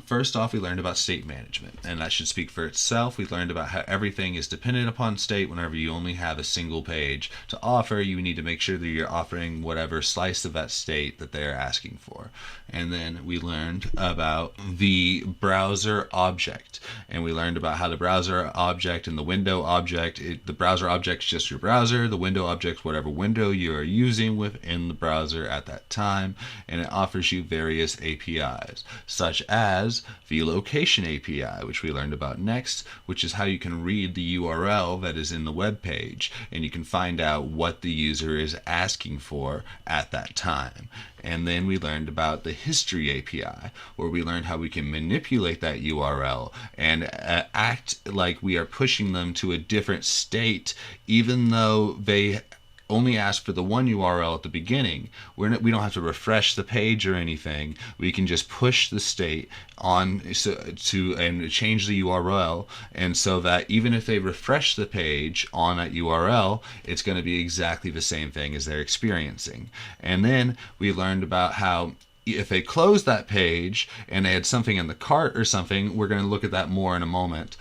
First off, we learned about state management, and that should speak for itself. We learned about how everything is dependent upon state. Whenever you only have a single page to offer, you need to make sure that you're offering whatever slice of that state that they're asking for. And then we learned about the browser object, and we learned about how the browser object and the window object, the browser object is just your browser, the window object is whatever window you are using within the browser at that time, and it offers you various APIs, such as the location API, which we learned about next, which is how you can read the URL that is in the web page, and you can find out what the user is asking for at that time. And then we learned about the history API, where we learned how we can manipulate that URL and act like we are pushing them to a different state, even though they only ask for the one URL at the beginning. We don't have to refresh the page or anything. We can just push the state on and change the URL, and so that even if they refresh the page on that URL, it's going to be exactly the same thing as they're experiencing. And then we learned about how if they close that page and they had something in the cart or something, we're going to look at that more in a moment,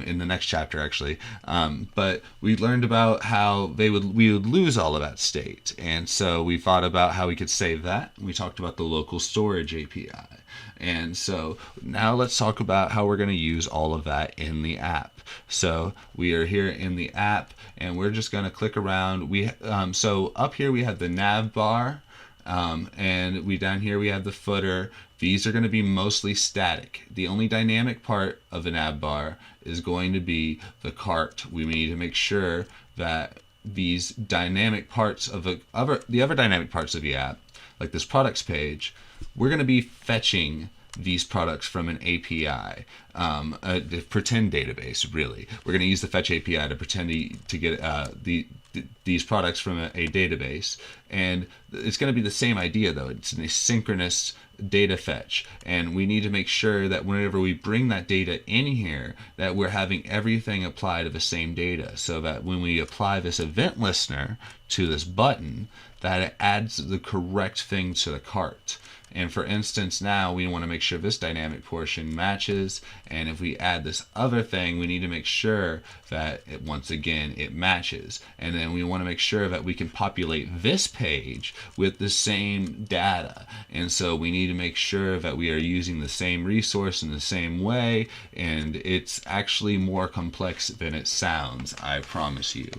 in the next chapter actually. But we learned about how we would lose all of that state, and so we thought about how we could save that. We talked about the local storage API, and so now let's talk about how we're going to use all of that in the app. So we are here in the app, and we're just going to click around. So up here we have the nav bar. And down here we have the footer. These are going to be mostly static. The only dynamic part of the nav bar is going to be the cart. We need to make sure that these dynamic parts of the other dynamic parts of the app, like this products page, we're going to be fetching these products from an API, a pretend database, really. We're going to use the fetch API to pretend to get these products from a database, and it's going to be the same idea though. It's an asynchronous data fetch, and we need to make sure that whenever we bring that data in here, that we're having everything apply to the same data, so that when we apply this event listener to this button, that it adds the correct thing to the cart. And for instance, now we want to make sure this dynamic portion matches, and if we add this other thing, we need to make sure that once again it matches. And then we want to make sure that we can populate this page with the same data, and so we need to make sure that we are using the same resource in the same way, and it's actually more complex than it sounds, I promise you.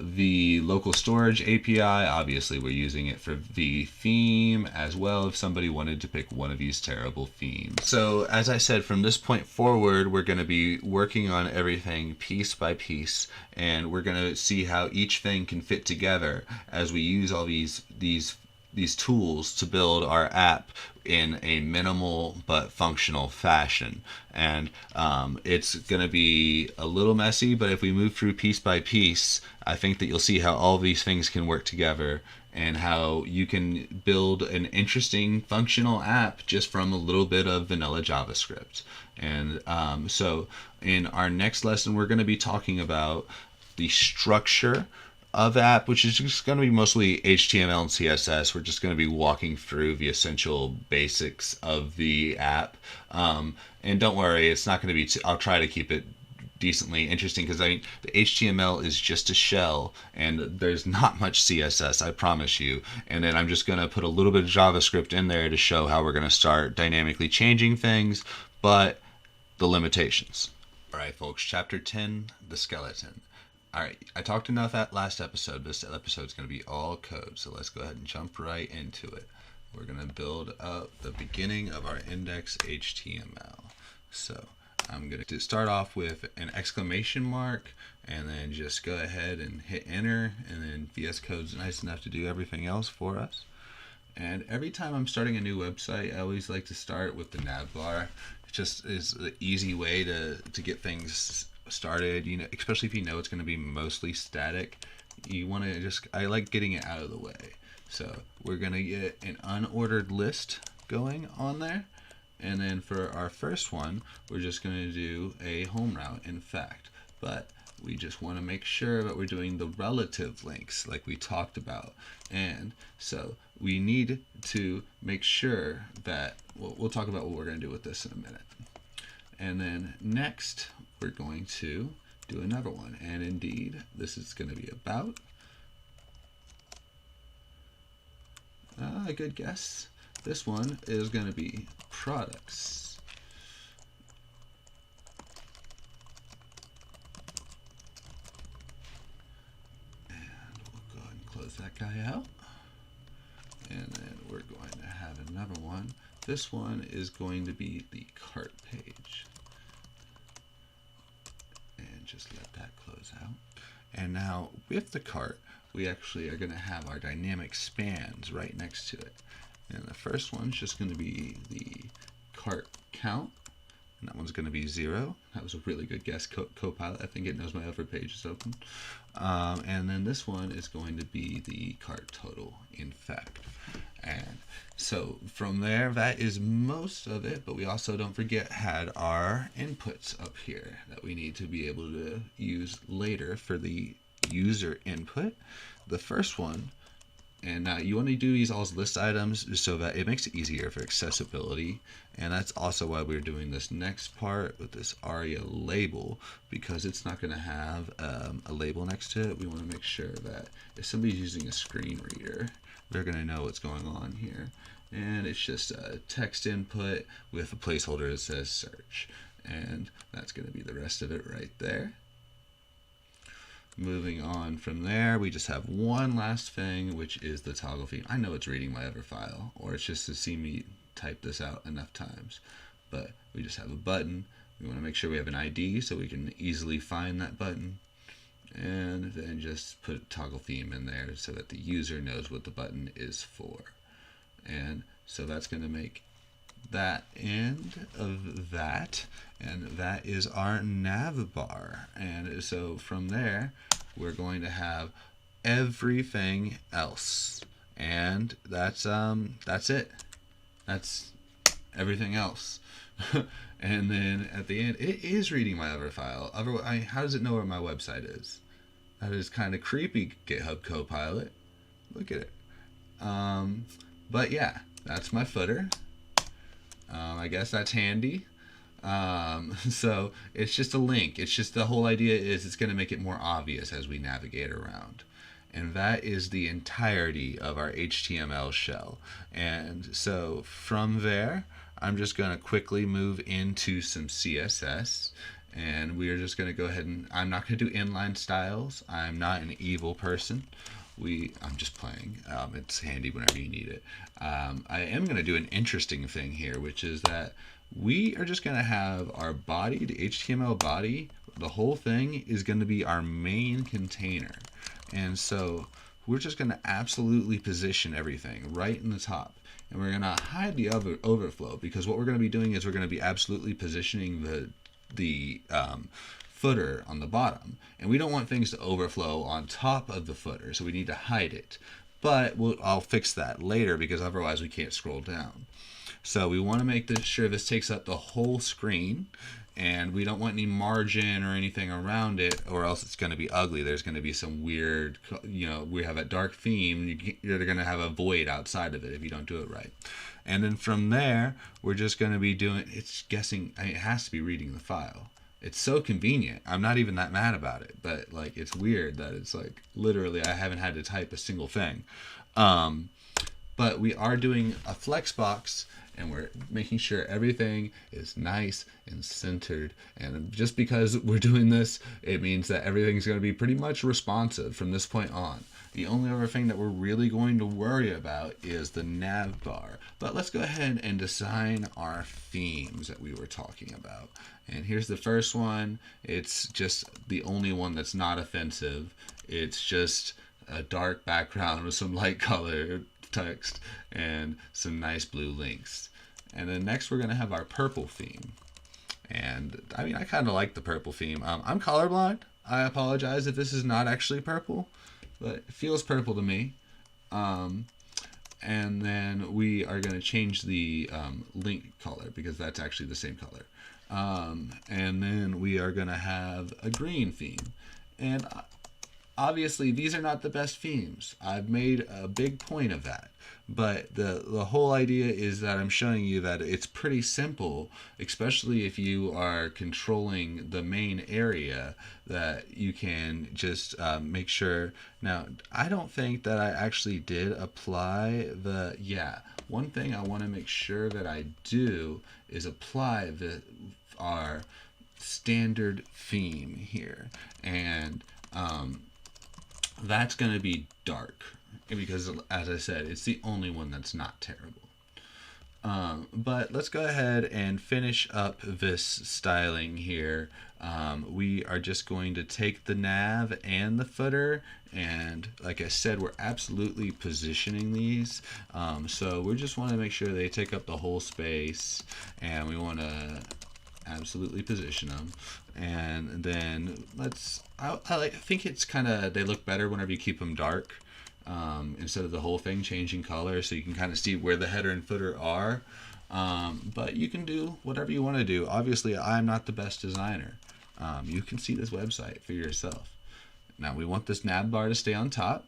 The local storage API, obviously we're using it for the theme as well, if somebody wanted to pick one of these terrible themes. So as I said, from this point forward, we're going to be working on everything piece by piece, and we're going to see how each thing can fit together as we use all these tools to build our app in a minimal but functional fashion. And it's going to be a little messy, but if we move through piece by piece, I think that you'll see how all these things can work together and how you can build an interesting functional app just from a little bit of vanilla JavaScript. And so in our next lesson, we're going to be talking about the structure of app, which is just going to be mostly HTML and CSS. We're just going to be walking through the essential basics of the app. And don't worry, it's not going to be, I'll try to keep it decently interesting, because I mean, the HTML is just a shell and there's not much CSS, I promise you. And then I'm just going to put a little bit of JavaScript in there to show how we're going to start dynamically changing things, but the limitations. All right, folks, chapter 10, the skeleton. All right, I talked enough at last episode. This episode's going to be all code, so let's go ahead and jump right into it. We're going to build up the beginning of our index HTML. So I'm going to start off with an exclamation mark, and then just go ahead and hit enter, and then VS Code's nice enough to do everything else for us. And every time I'm starting a new website, I always like to start with the nav bar. It just is the easy way to get things started, you know, especially if you know it's going to be mostly static. You want to I like getting it out of the way. So we're going to get an unordered list going on there, and then for our first one, we're just going to do a home route, in fact. But we just want to make sure that we're doing the relative links like we talked about. And so we need to make sure that, we'll talk about what we're going to do with this in a minute. And then next, we're going to do another one. And indeed, this is going to be about, a good guess. This one is going to be products. And we'll go ahead and close that guy out. And then we're going to have another one. This one is going to be the cart page. And just let that close out. And now with the cart, we actually are going to have our dynamic spans right next to it. And the first one's just going to be the cart count. And that one's going to be 0. That was a really good guess, Copilot. I think it knows my other page is open. And then this one is going to be the cart total, in fact. And so from there, that is most of it. But we also, don't forget, had our inputs up here that we need to be able to use later for the user input. The first one, and now you want to do these all as list items so that it makes it easier for accessibility. And that's also why we're doing this next part with this ARIA label, because it's not going to have a label next to it. We want to make sure that if somebody's using a screen reader, they're going to know what's going on here. And it's just a text input with a placeholder that says search. And that's going to be the rest of it right there. Moving on from there, we just have one last thing, which is the toggle theme. I know it's reading my other file, or it's just to see me type this out enough times. But we just have a button. We want to make sure we have an ID so we can easily find that button. And then just put toggle theme in there so that the user knows what the button is for. And so that's going to make that end of that, and that is our nav bar. And so from there, we're going to have everything else, and that's it. That's everything else. And then at the end, it is reading my other file. Otherwise, how does it know where my website is? That is kind of creepy, GitHub Copilot. Look at it. But yeah, that's my footer. I guess that's handy. So it's just a link. It's just, the whole idea is it's going to make it more obvious as we navigate around. And that is the entirety of our HTML shell. And so from there, I'm just going to quickly move into some CSS. And we are just going to go ahead and, I'm not going to do inline styles. I'm not an evil person. I'm just playing. It's handy whenever you need it. I am going to do an interesting thing here, which is that we are just going to have our body, the HTML body, the whole thing is going to be our main container. And so we're just going to absolutely position everything right in the top. And we're going to hide the overflow, because what we're going to be doing is we're going to be absolutely positioning the footer on the bottom, and we don't want things to overflow on top of the footer, so we need to hide it. But I'll fix that later, because otherwise we can't scroll down. So we want to make sure this takes up the whole screen, and we don't want any margin or anything around it, or else it's going to be ugly. There's going to be some weird, we have a dark theme, you're going to have a void outside of it if you don't do it right. And then from there, we're just going to be doing, it's guessing, it has to be reading the file. It's so convenient. I'm not even that mad about it, but like, it's weird that it's like, literally, I haven't had to type a single thing. But we are doing a flex box, and we're making sure everything is nice and centered. And just because we're doing this, it means that everything's going to be pretty much responsive from this point on. The only other thing that we're really going to worry about is the nav bar. But let's go ahead and design our themes that we were talking about. And here's the first one. It's just the only one that's not offensive. It's just a dark background with some light color text and some nice blue links. And then next we're going to have our purple theme. And I mean, I kind of like the purple theme. I'm colorblind. I apologize if this is not actually purple, but it feels purple to me. And then we are going to change the link color, because that's actually the same color. And then we are going to have a green theme. And obviously, these are not the best themes. I've made a big point of that. But the whole idea is that I'm showing you that it's pretty simple, especially if you are controlling the main area, that you can just make sure. Now, I don't think that I actually did apply the, yeah, one thing I want to make sure that I do is apply our standard theme here. And that's going to be dark because, as I said, it's the only one that's not terrible. But let's go ahead and finish up this styling here. We are just going to take the nav and the footer, and like I said, we're absolutely positioning these. So we just want to make sure they take up the whole space, and we want to absolutely position them. And then I think it's kind of, they look better whenever you keep them dark, instead of the whole thing changing color, so you can kind of see where the header and footer are. But you can do whatever you want to do. Obviously, I'm not the best designer. You can see this website for yourself. Now we want this nav bar to stay on top,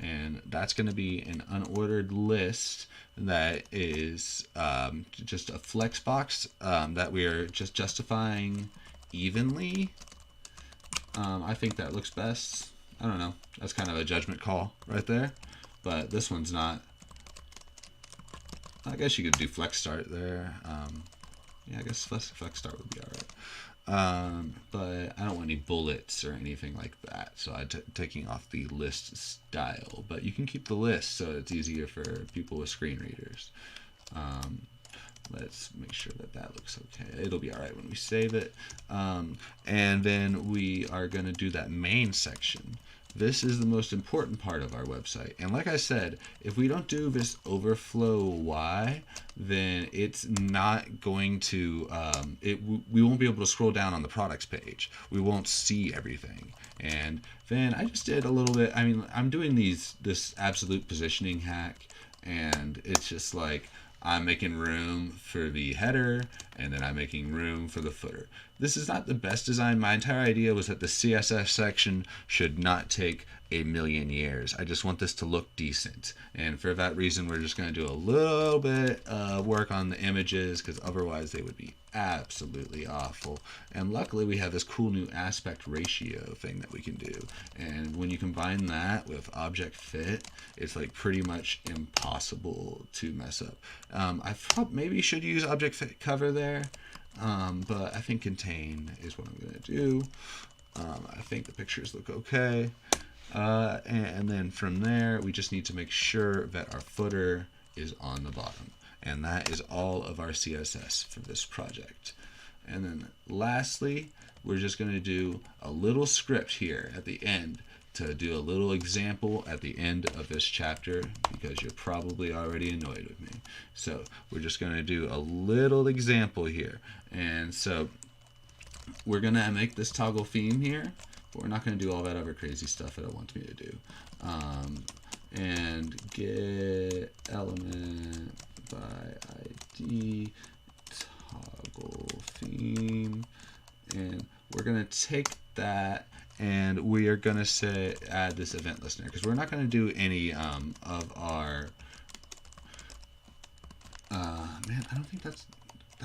and that's going to be an unordered list that is just a flex box that we are just justifying evenly. I think that looks best. I don't know. That's kind of a judgment call right there. But this one's not. I guess you could do flex start there. Yeah, I guess flex start would be alright. But I don't want any bullets or anything like that. So I'm taking off the list style. But you can keep the list so it's easier for people with screen readers. Let's make sure that that looks okay. It'll be alright when we save it. And then we are going to do that main section. This is the most important part of our website. And like I said, if we don't do this overflow Y, then it's not going to, we won't be able to scroll down on the products page. We won't see everything. And then I just did a little bit, I mean, I'm doing this absolute positioning hack, and it's just like, I'm making room for the header, and then I'm making room for the footer. This is not the best design. My entire idea was that the CSS section should not take a million years. I just want this to look decent. And for that reason, we're just going to do a little bit of work on the images, because otherwise they would be absolutely awful. And luckily we have this cool new aspect ratio thing that we can do. And when you combine that with object fit, it's like pretty much impossible to mess up. I thought maybe you should use object fit cover there, but I think contain is what I'm going to do. I think the pictures look okay. And then from there, we just need to make sure that our footer is on the bottom. And that is all of our CSS for this project. And then lastly, we're just going to do a little script here at the end to do a little example at the end of this chapter, because you're probably already annoyed with me. So we're just going to do a little example here. And so we're going to make this toggle theme here, but we're not going to do all that other crazy stuff that it wants me to do. And get element by ID toggle theme, and we're going to take that and we are going to say add this event listener, because we're not going to do any of our man, I don't think that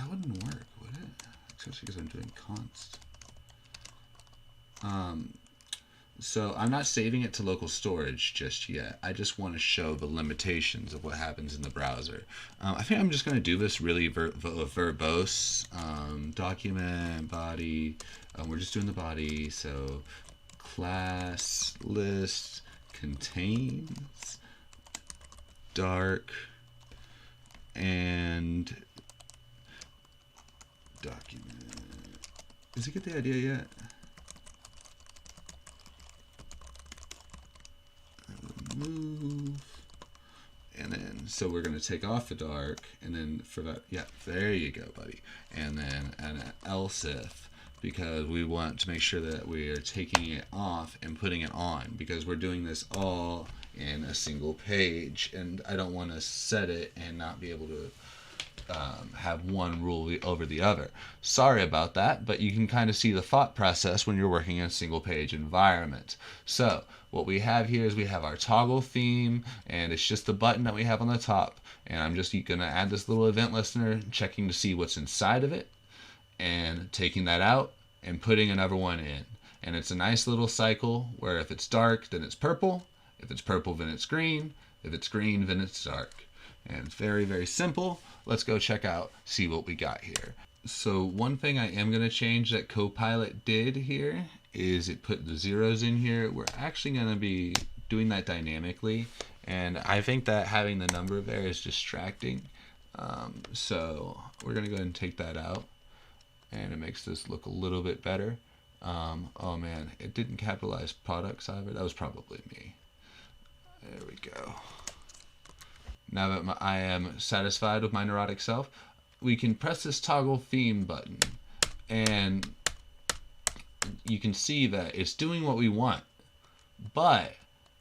wouldn't work, would it? Especially because I'm doing const. So I'm not saving it to local storage just yet. I just want to show the limitations of what happens in the browser. I think I'm just going to do this really verbose. Document, body. We're just doing the body. So class list contains dark and document. Does he get the idea yet? Move, and then so we're going to take off the dark, and then for that, yeah, there you go, buddy. And then an else if, because we want to make sure that we are taking it off and putting it on, because we're doing this all in a single page, and I don't want to set it and not be able to have one rule over the other. Sorry about that, but you can kind of see the thought process when you're working in a single page environment. So what we have here is we have our toggle theme, and it's just the button that we have on the top. And I'm just going to add this little event listener, checking to see what's inside of it, and taking that out and putting another one in. And it's a nice little cycle where if it's dark, then it's purple. If it's purple, then it's green. If it's green, then it's dark. And it's very, very simple. Let's go check out, see what we got here. So one thing I am going to change that Copilot did here is it put the zeros in here. We're actually going to be doing that dynamically. And I think that having the number there is distracting. So we're going to go ahead and take that out. And it makes this look a little bit better. Oh man, it didn't capitalize products either. That was probably me. There we go. Now that I am satisfied with my neurotic self, we can press this toggle theme button, and you can see that it's doing what we want. But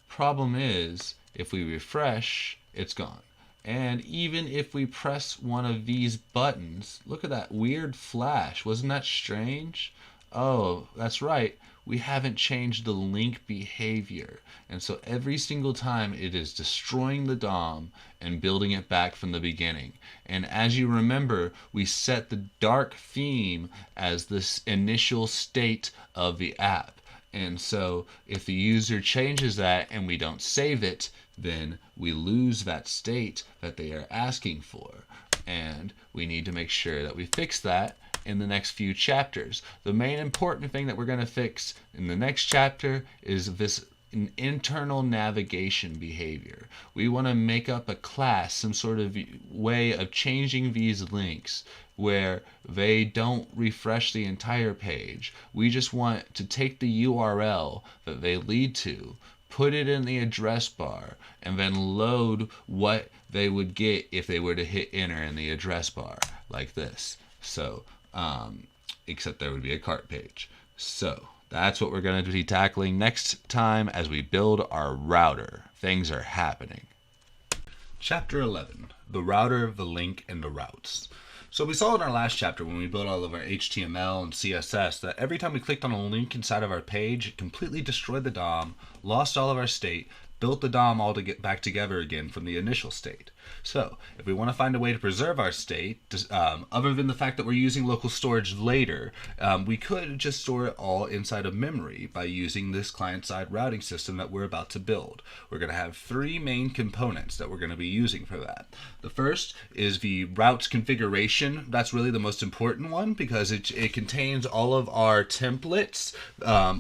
problem is, if we refresh, it's gone. And even if we press one of these buttons, look at that weird flash. Wasn't that strange? Oh, that's right. We haven't changed the link behavior. And so every single time it is destroying the DOM and building it back from the beginning. And as you remember, we set the dark theme as this initial state of the app. And so if the user changes that and we don't save it, then we lose that state that they are asking for. And we need to make sure that we fix that in the next few chapters. The main important thing that we're going to fix in the next chapter is this internal navigation behavior. We want to make up a class, some sort of way of changing these links where they don't refresh the entire page. We just want to take the URL that they lead to, put it in the address bar, and then load what they would get if they were to hit enter in the address bar, like this. So, except there would be a cart page. So, that's what we're going to be tackling next time as we build our router. Things are happening. Chapter 11, the router, the link, and the routes. So we saw in our last chapter when we built all of our HTML and CSS that every time we clicked on a link inside of our page, it completely destroyed the DOM, lost all of our state, built the DOM all to get back together again from the initial state. So if we want to find a way to preserve our state, other than the fact that we're using local storage later, we could just store it all inside of memory by using this client-side routing system that we're about to build. We're going to have three main components that we're going to be using for that. The first is the routes configuration. That's really the most important one because it contains all of our templates,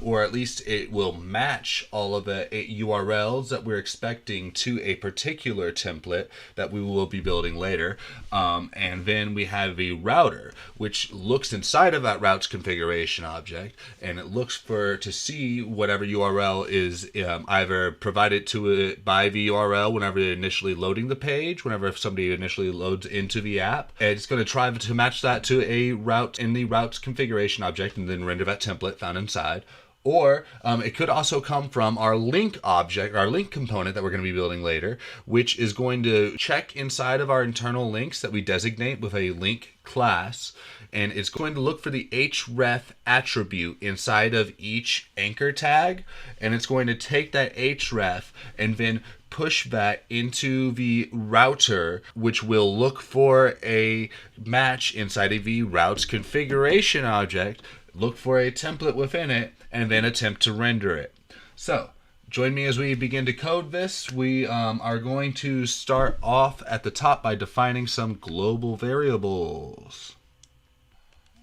or at least it will match all of the URLs that we're expecting to a particular template that we will be building later. And then we have a router, which looks inside of that routes configuration object, and it looks to see whatever URL is either provided to it by the URL whenever they're initially loading the page, whenever somebody initially loads into the app. And it's going to try to match that to a route in the routes configuration object and then render that template found inside. Or it could also come from our link object, our link component that we're going to be building later, which is going to check inside of our internal links that we designate with a link class. And it's going to look for the href attribute inside of each anchor tag. And it's going to take that href and then push that into the router, which will look for a match inside of the routes configuration object, look for a template within it, and then attempt to render it. So, join me as we begin to code this. We are going to start off at the top by defining some global variables.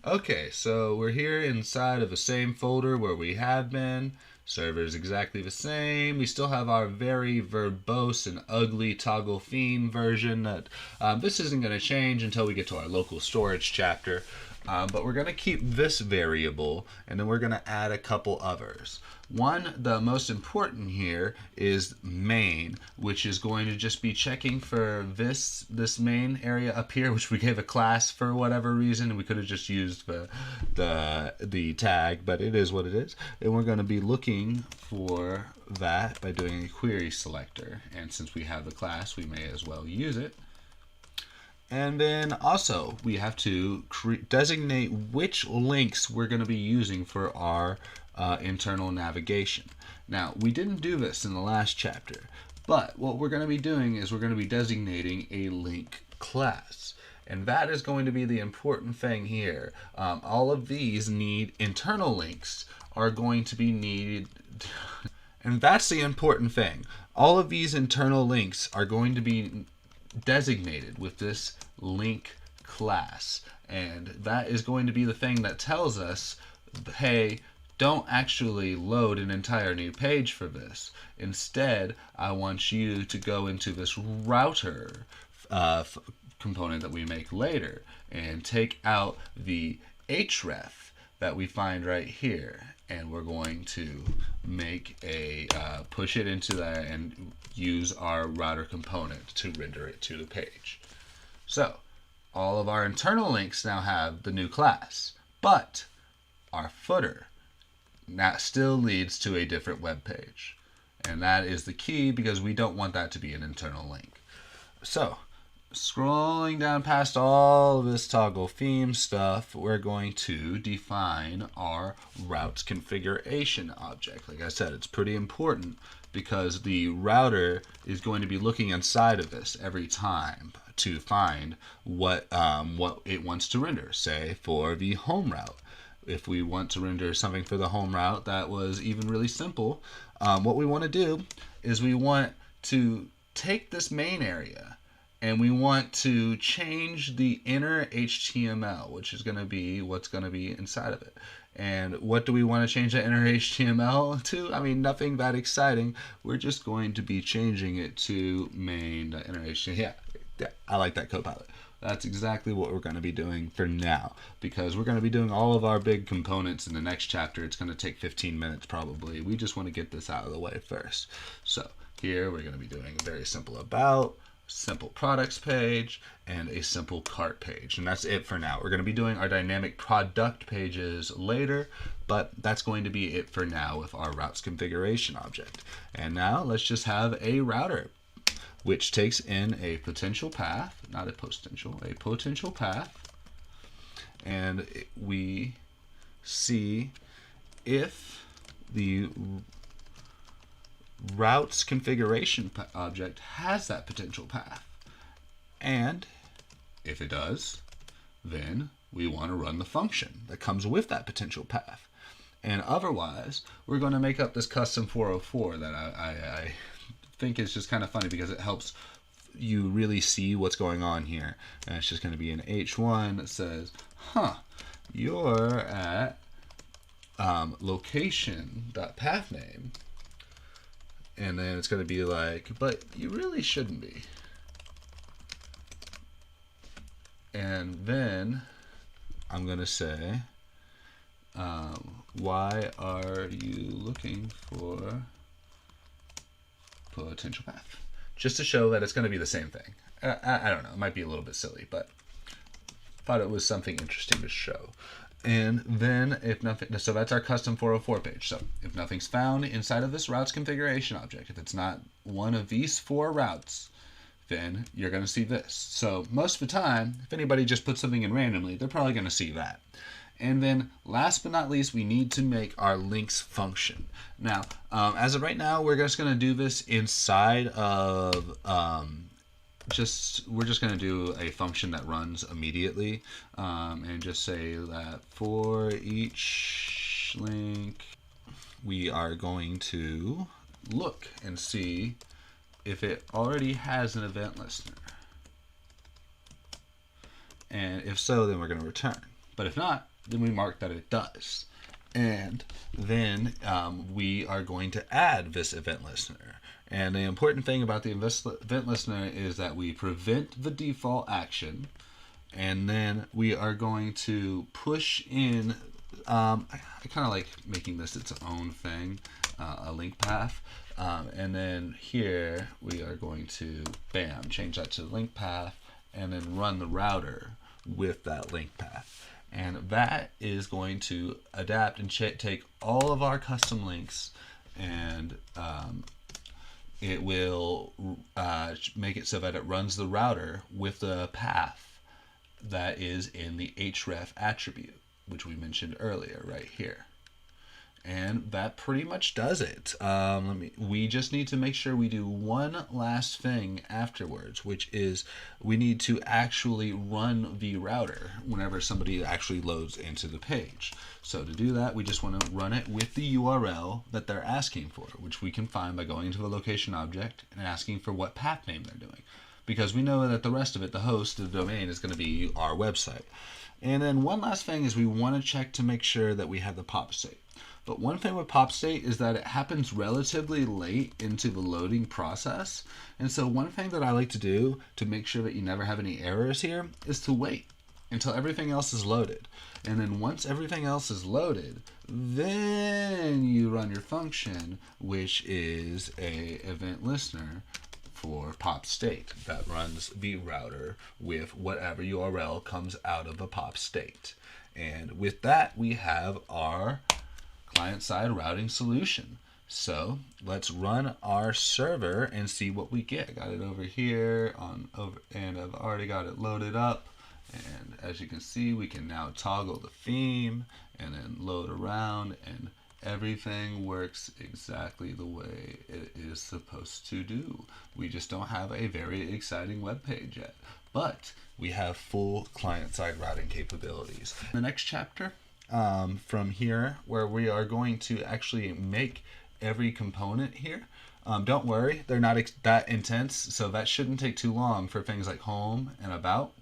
Okay, so we're here inside of the same folder where we have been. Server is exactly the same. We still have our very verbose and ugly toggle theme version that this isn't going to change until we get to our local storage chapter. But we're going to keep this variable, and then we're going to add a couple others. One, the most important here, is main, which is going to just be checking for this main area up here, which we gave a class for whatever reason. We could have just used the tag, but it is what it is. And we're going to be looking for that by doing a query selector. And since we have the class, we may as well use it. And then also we have to designate which links we're going to be using for our internal navigation. Now, we didn't do this in the last chapter, but what we're going to be doing is we're going to be designating a link class. And that is going to be the important thing here. All of these need internal links are going to be needed. And that's the important thing. All of these internal links are going to be designated with this link class. And that is going to be the thing that tells us, hey, don't actually load an entire new page for this. Instead, I want you to go into this router component that we make later and take out the href that we find right here, and we're going to make a push it into there and use our router component to render it to the page. So all of our internal links now have the new class, but our footer that still leads to a different web page, and that is the key because we don't want that to be an internal link. So scrolling down past all of this toggle theme stuff, we're going to define our routes configuration object. Like I said, it's pretty important because the router is going to be looking inside of this every time to find what it wants to render. Say for the home route, if we want to render something for the home route that was even really simple, what we want to do is we want to take this main area and we want to change the inner HTML, which is going to be what's going to be inside of it. And what do we want to change the inner HTML to? I mean, nothing that exciting. We're just going to be changing it to main.inner HTML. Yeah, I like that, Copilot. That's exactly what we're going to be doing for now, because we're going to be doing all of our big components in the next chapter. It's going to take 15 minutes probably. We just want to get this out of the way first. So here we're going to be doing a very simple about, simple products page, and a simple cart page. And that's it for now. We're going to be doing our dynamic product pages later, but that's going to be it for now with our routes configuration object. And now let's just have a router, which takes in a potential path, not a potential, a potential path. And we see if the routes configuration object has that potential path. And if it does, then we want to run the function that comes with that potential path. And otherwise, we're going to make up this custom 404 that I think is just kind of funny because it helps you really see what's going on here. And it's just going to be an H1 that says, you're at location.pathname. And then it's going to be like, but you really shouldn't be. And then I'm going to say, why are you looking for potential path? Just to show that it's going to be the same thing. I don't know. It might be a little bit silly, but thought it was something interesting to show. And then if nothing, so that's our custom 404 page. So if nothing's found inside of this routes configuration object, if it's not one of these 4 routes, then you're going to see this. So most of the time, if anybody just puts something in randomly, they're probably going to see that. And then last but not least, we need to make our links function. Now, as of right now, we're just going to do this inside of we're just going to do a function that runs immediately, and just say that for each link, we are going to look and see if it already has an event listener. And if so, then we're going to return. But if not, then we mark that it does. And then we are going to add this event listener. And the important thing about the event listener is that we prevent the default action, and then we are going to push in, I kind of like making this its own thing, a link path. And then here we are going to, bam, change that to link path, and then run the router with that link path. And that is going to adapt and take all of our custom links and it will make it so that it runs the router with the path that is in the href attribute, which we mentioned earlier right here. And that pretty much does it. We just need to make sure we do one last thing afterwards, which is we need to actually run the router whenever somebody actually loads into the page. So to do that, we just want to run it with the URL that they're asking for, which we can find by going into the location object and asking for what path name they're doing. Because we know that the rest of it, the host, the domain, is going to be our website. And then one last thing is we want to check to make sure that we have the pop state. But one thing with pop state is that it happens relatively late into the loading process. And so one thing that I like to do to make sure that you never have any errors here is to wait until everything else is loaded. And then once everything else is loaded, then you run your function, which is a event listener for pop state that runs the router with whatever URL comes out of a pop state. And with that, we have our client-side routing solution. So let's run our server and see what we get. I got it over here and I've already got it loaded up. And as you can see, we can now toggle the theme and then load around, and everything works exactly the way it is supposed to do. We just don't have a very exciting web page yet, but we have full client-side routing capabilities. In the next chapter, from here, where we are going to actually make every component here. Don't worry, they're not that intense, so that shouldn't take too long for things like home and about.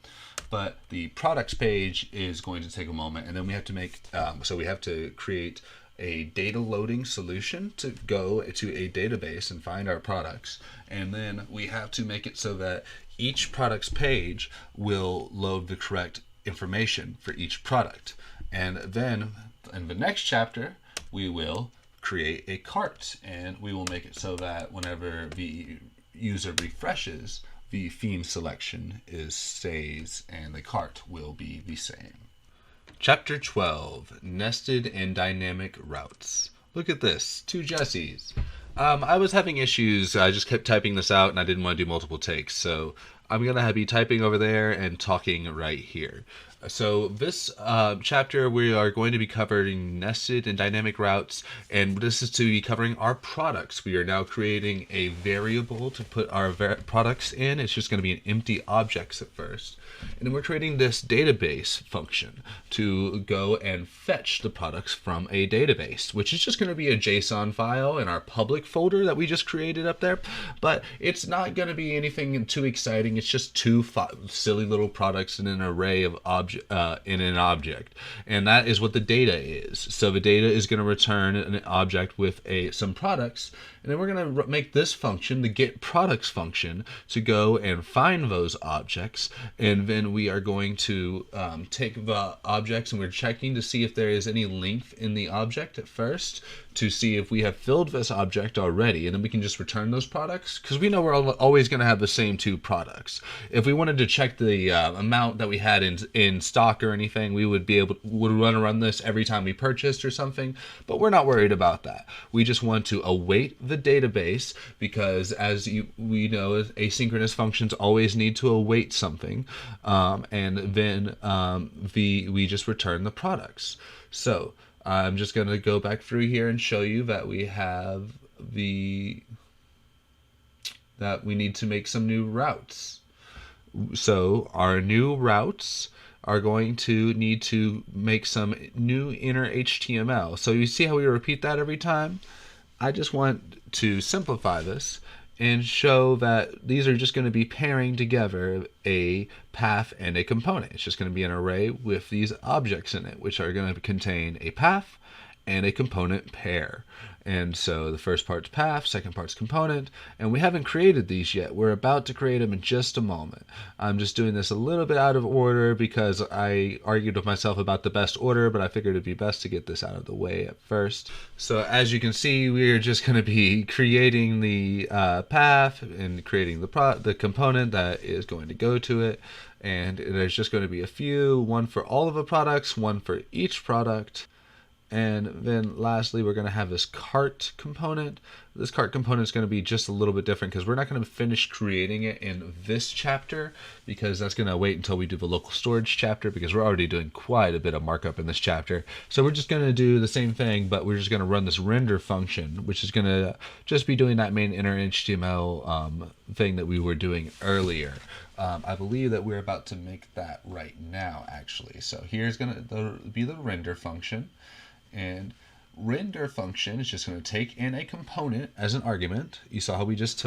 But the products page is going to take a moment, and then we have to make, so we have to create a data loading solution to go to a database and find our products. And then we have to make it so that each products page will load the correct information for each product. And then in the next chapter, we will create a cart, and we will make it so that whenever the user refreshes, the theme selection stays and the cart will be the same. Chapter 12, Nested and Dynamic Routes. Look at this, 2 Jessies. I was having issues. I just kept typing this out and I didn't want to do multiple takes. So I'm going to be typing over there and talking right here. So this chapter, we are going to be covering nested and dynamic routes, and this is to be covering our products. We are now creating a variable to put our products in. It's just going to be an empty objects at first. And then we're creating this database function to go and fetch the products from a database, which is just going to be a JSON file in our public folder that we just created up there. But it's not going to be anything too exciting. It's just 2 silly little products in an array of in an object, and that is what the data is. So the data is going to return an object with some products, and then we're going to make this function, the get products function, to go and find those objects, and then we are going to take the objects, and we're checking to see if there is any length in the object at first, to see if we have filled this object already, and then we can just return those products, because we know we're always going to have the same 2 products. If we wanted to check the amount that we had in stock or anything, we would run this every time we purchased or something, but we're not worried about that. We just want to await the database, because as we know, asynchronous functions always need to await something, and then we just return the products. So I'm just going to go back through here and show you that we have that we need to make some new routes. So our new routes are going to need to make some new inner HTML. So you see how we repeat that every time? I just want to simplify this and show that these are just going to be pairing together a path and a component. It's just going to be an array with these objects in it, which are going to contain a path and a component pair. And so the first part's path, second part's component, and we haven't created these yet. We're about to create them in just a moment. I'm just doing this a little bit out of order because I argued with myself about the best order, but I figured it'd be best to get this out of the way at first. So as you can see, we're just going to be creating the path and creating the component that is going to go to it. And there's just going to be a few, one for all of the products, one for each product. And then lastly, we're going to have this cart component. This cart component is going to be just a little bit different because we're not going to finish creating it in this chapter, because that's going to wait until we do the local storage chapter, because we're already doing quite a bit of markup in this chapter. So we're just going to do the same thing, but we're just going to run this render function, which is going to just be doing that main inner HTML thing that we were doing earlier. I believe that we're about to make that right now, actually. So here's going to be the render function. And render function is just going to take in a component as an argument. You saw how we just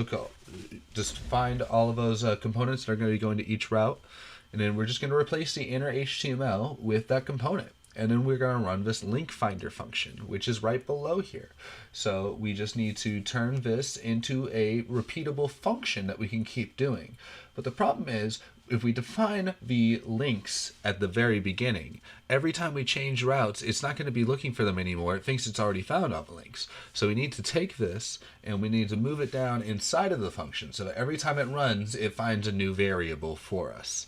find all of those components that are going to be going to each route. And then we're just going to replace the inner HTML with that component. And then we're going to run this link finder function, which is right below here. So we just need to turn this into a repeatable function that we can keep doing. But the problem is, if we define the links at the very beginning, every time we change routes, it's not going to be looking for them anymore. It thinks it's already found all the links. So we need to take this and we need to move it down inside of the function so that every time it runs, it finds a new variable for us.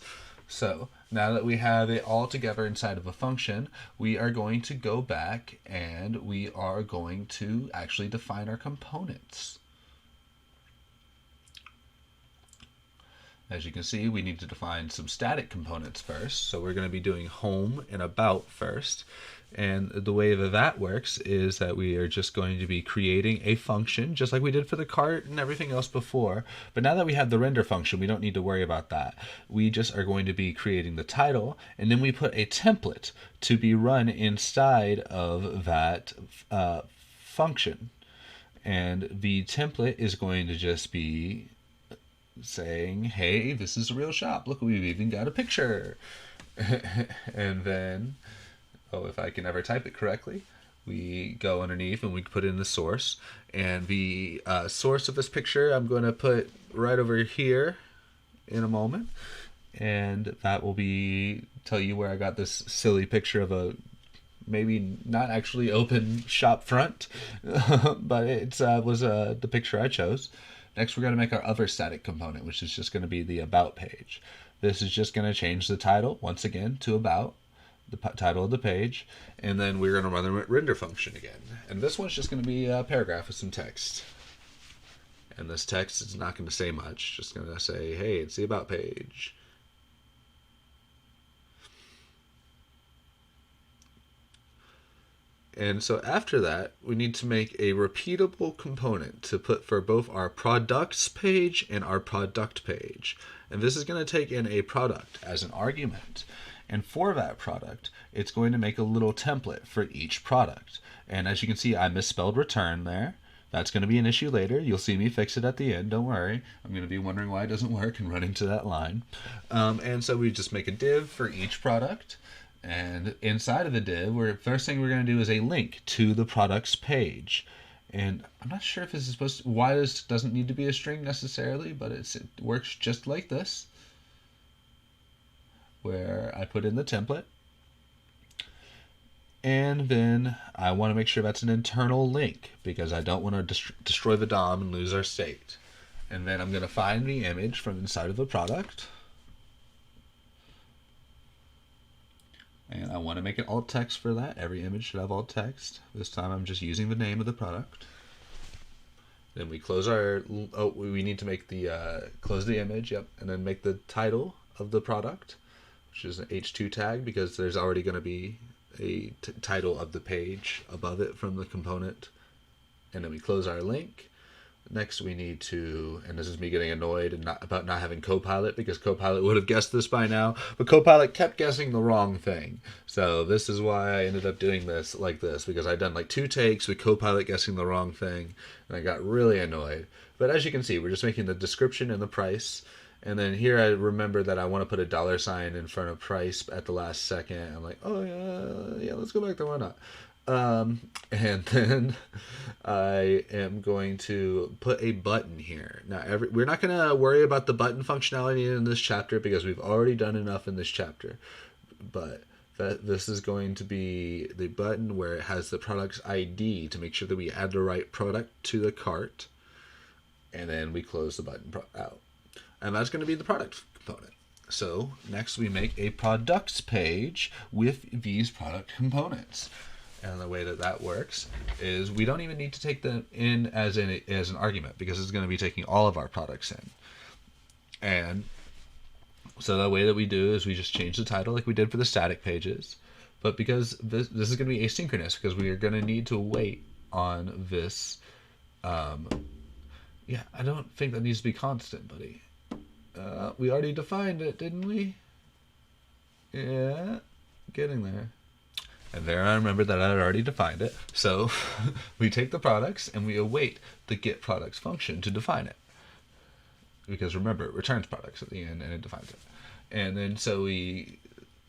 So now that we have it all together inside of a function, we are going to go back and we are going to actually define our components. As you can see, we need to define some static components first. So we're going to be doing home and about first. And the way that works is that we are just going to be creating a function, just like we did for the cart and everything else before. But now that we have the render function, we don't need to worry about that. We just are going to be creating the title, and then we put a template to be run inside of that function. And the template is going to just be saying, hey, this is a real shop. Look, we've even got a picture. And then, if I can ever type it correctly, we go underneath and we put in the source. And the source of this picture I'm going to put right over here in a moment. And that will tell you where I got this silly picture of a maybe not actually open shop front, but it was the picture I chose. Next, we're going to make our other static component, which is just going to be the about page. This is just going to change the title, once again, to about, the title of the page, and then we're going to run the render function again. And this one's just going to be a paragraph with some text. And this text is not going to say much, just going to say, hey, it's the about page. And so after that, we need to make a repeatable component to put for both our products page and our product page. And this is going to take in a product as an argument. And for that product, it's going to make a little template for each product. And as you can see, I misspelled return there. That's going to be an issue later. You'll see me fix it at the end. Don't worry. I'm going to be wondering why it doesn't work and running to that line. And so we just make a div for each product. And inside of the div, first thing we're going to do is a link to the products page. And I'm not sure if this is why this doesn't need to be a string necessarily, but it works just like this, where I put in the template. And then I want to make sure that's an internal link because I don't want to destroy the DOM and lose our state. And then I'm going to find the image from inside of the product. And I want to make it alt text for that. Every image should have alt text. This time I'm just using the name of the product. Then we close we need to make the, close the image, yep, and then make the title of the product, which is an H2 tag because there's already going to be a title of the page above it from the component. And then we close our link. Next we need to, and this is me getting annoyed about not having Copilot because Copilot would have guessed this by now, but Copilot kept guessing the wrong thing. So this is why I ended up doing this like this, because I'd done like 2 takes with Copilot guessing the wrong thing, and I got really annoyed. But as you can see, we're just making the description and the price. And then here I remember that I want to put a $sign in front of price at the last second. I'm like, oh yeah, let's go back there, why not? And then I am going to put a button here. Now, we're not going to worry about the button functionality in this chapter because we've already done enough in this chapter. But this is going to be the button where it has the product's ID to make sure that we add the right product to the cart. And then we close the button out. And that's going to be the product component. So next we make a products page with these product components. And the way that that works is we don't even need to take them in as an argument, because it's going to be taking all of our products in. And so the way that we do is we just change the title like we did for the static pages. But because this is going to be asynchronous, because we are going to need to wait on this. Yeah, I don't think that needs to be constant, buddy. We already defined it, didn't we? Yeah, getting there. And there I remembered that I had already defined it. So we take the products and we await the getProducts function to define it. Because remember, it returns products at the end and it defines it. And then so we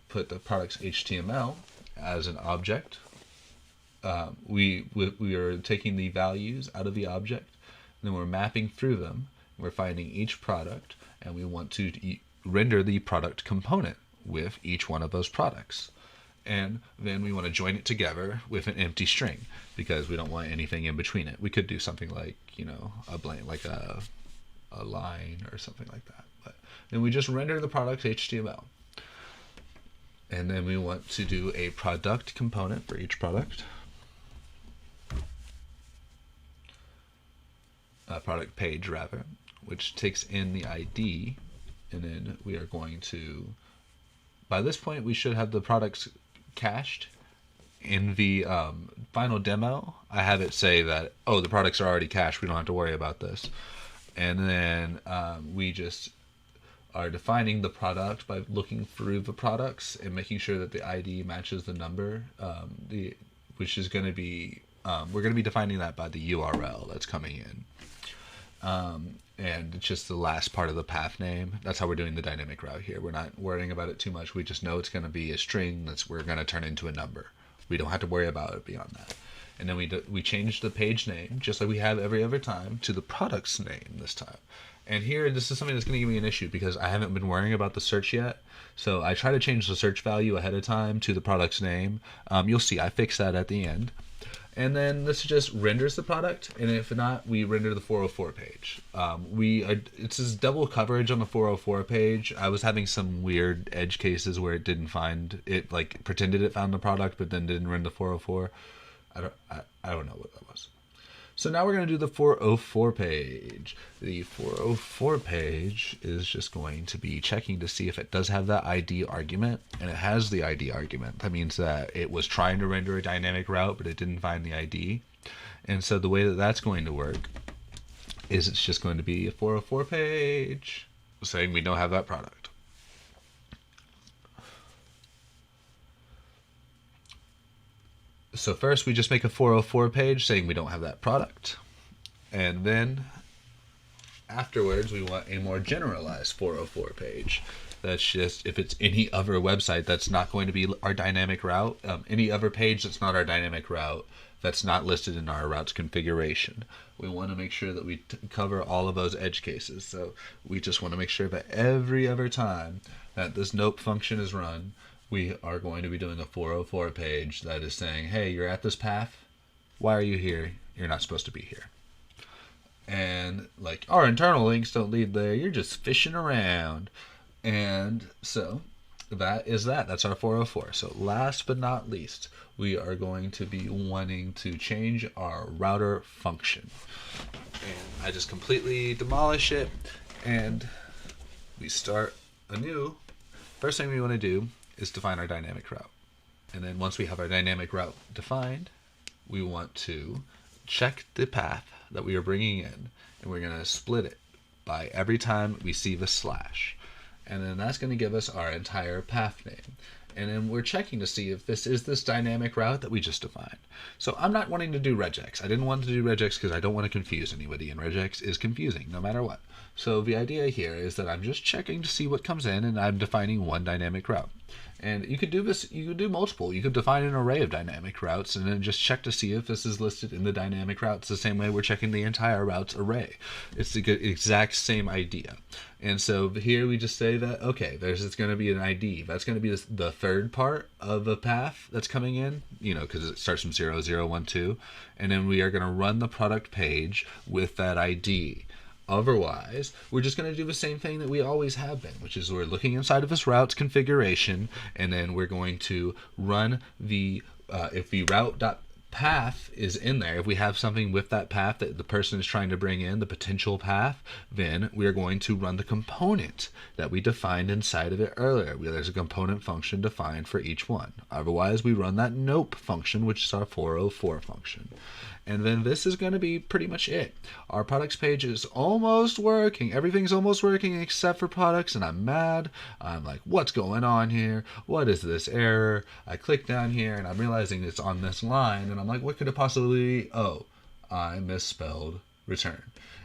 put the products HTML as an object. We are taking the values out of the object, and then we're mapping through them. We're finding each product, and we want to render the product component with each one of those products. And then we want to join it together with an empty string, because we don't want anything in between it. We could do something like, a blank, like a line or something like that. But then we just render the product HTML. And then we want to do a product component for each product. A product page, rather, which takes in the ID. And then we are going to, by this point, we should have the products cached. In the final demo, I have it say that, oh, the products are already cached, we don't have to worry about this. And then we just are defining the product by looking through the products and making sure that the ID matches the number, which is going to be, we're going to be defining that by the URL that's coming in. And it's just the last part of the path name. That's how we're doing the dynamic route here. We're not worrying about it too much. We just know it's going to be a string that's we're going to turn into a number. We don't have to worry about it beyond that. And then we change the page name, just like we have every other time, to the product's name this time. And here, this is something that's going to give me an issue, because I haven't been worrying about the search yet. So I try to change the search value ahead of time to the product's name. You'll see I fix that at the end. And then this just renders the product, and if not, we render the 404 page. It's this double coverage on the 404 page. I was having some weird edge cases where it didn't find it, like pretended it found the product, but then didn't render the 404. I don't know what that was. So now we're going to do the 404 page. The 404 page is just going to be checking to see if it does have that ID argument, and it has the ID argument. That means that it was trying to render a dynamic route, but it didn't find the ID. And so the way that that's going to work is it's just going to be a 404 page saying we don't have that product. So first we just make a 404 page saying we don't have that product. And then afterwards we want a more generalized 404 page. That's just if it's any other website that's not going to be our dynamic route, any other page that's not our dynamic route, that's not listed in our route's configuration. We want to make sure that we cover all of those edge cases. So we just want to make sure that every other time that this nope function is run, we are going to be doing a 404 page that is saying, hey, you're at this path. Why are you here? You're not supposed to be here. And like, our internal links don't lead there. You're just fishing around. And so that is that. That's our 404. So last but not least, we are going to be wanting to change our router function. And I just completely demolish it, and we start anew. First thing we want to do is define our dynamic route. And then once we have our dynamic route defined, we want to check the path that we are bringing in, and we're going to split it by every time we see the slash. And then that's going to give us our entire path name. And then we're checking to see if this is this dynamic route that we just defined. So I'm not wanting to do regex. I didn't want to do regex because I don't want to confuse anybody, and regex is confusing no matter what. So the idea here is that I'm just checking to see what comes in, and I'm defining one dynamic route. And you could do this, you could do multiple. You could define an array of dynamic routes and then just check to see if this is listed in the dynamic routes the same way we're checking the entire routes array. It's the exact same idea. And so here we just say that, okay, it's going to be an ID. That's going to be the third part of the path that's coming in, because it starts from 0, 0, 1, 2. And then we are going to run the product page with that ID. Otherwise, we're just going to do the same thing that we always have been, which is we're looking inside of this route's configuration, and then we're going to run the if the route.path is in there, if we have something with that path that the person is trying to bring in, the potential path, then we are going to run the component that we defined inside of it earlier. There's a component function defined for each one. Otherwise, we run that nope function, which is our 404 function. And then this is going to be pretty much it. Our products page is almost working. Everything's almost working except for products, and I'm mad. I'm like, what's going on here? What is this error? I click down here, and I'm realizing it's on this line, and I'm like, what could it possibly be? Oh, I misspelled return.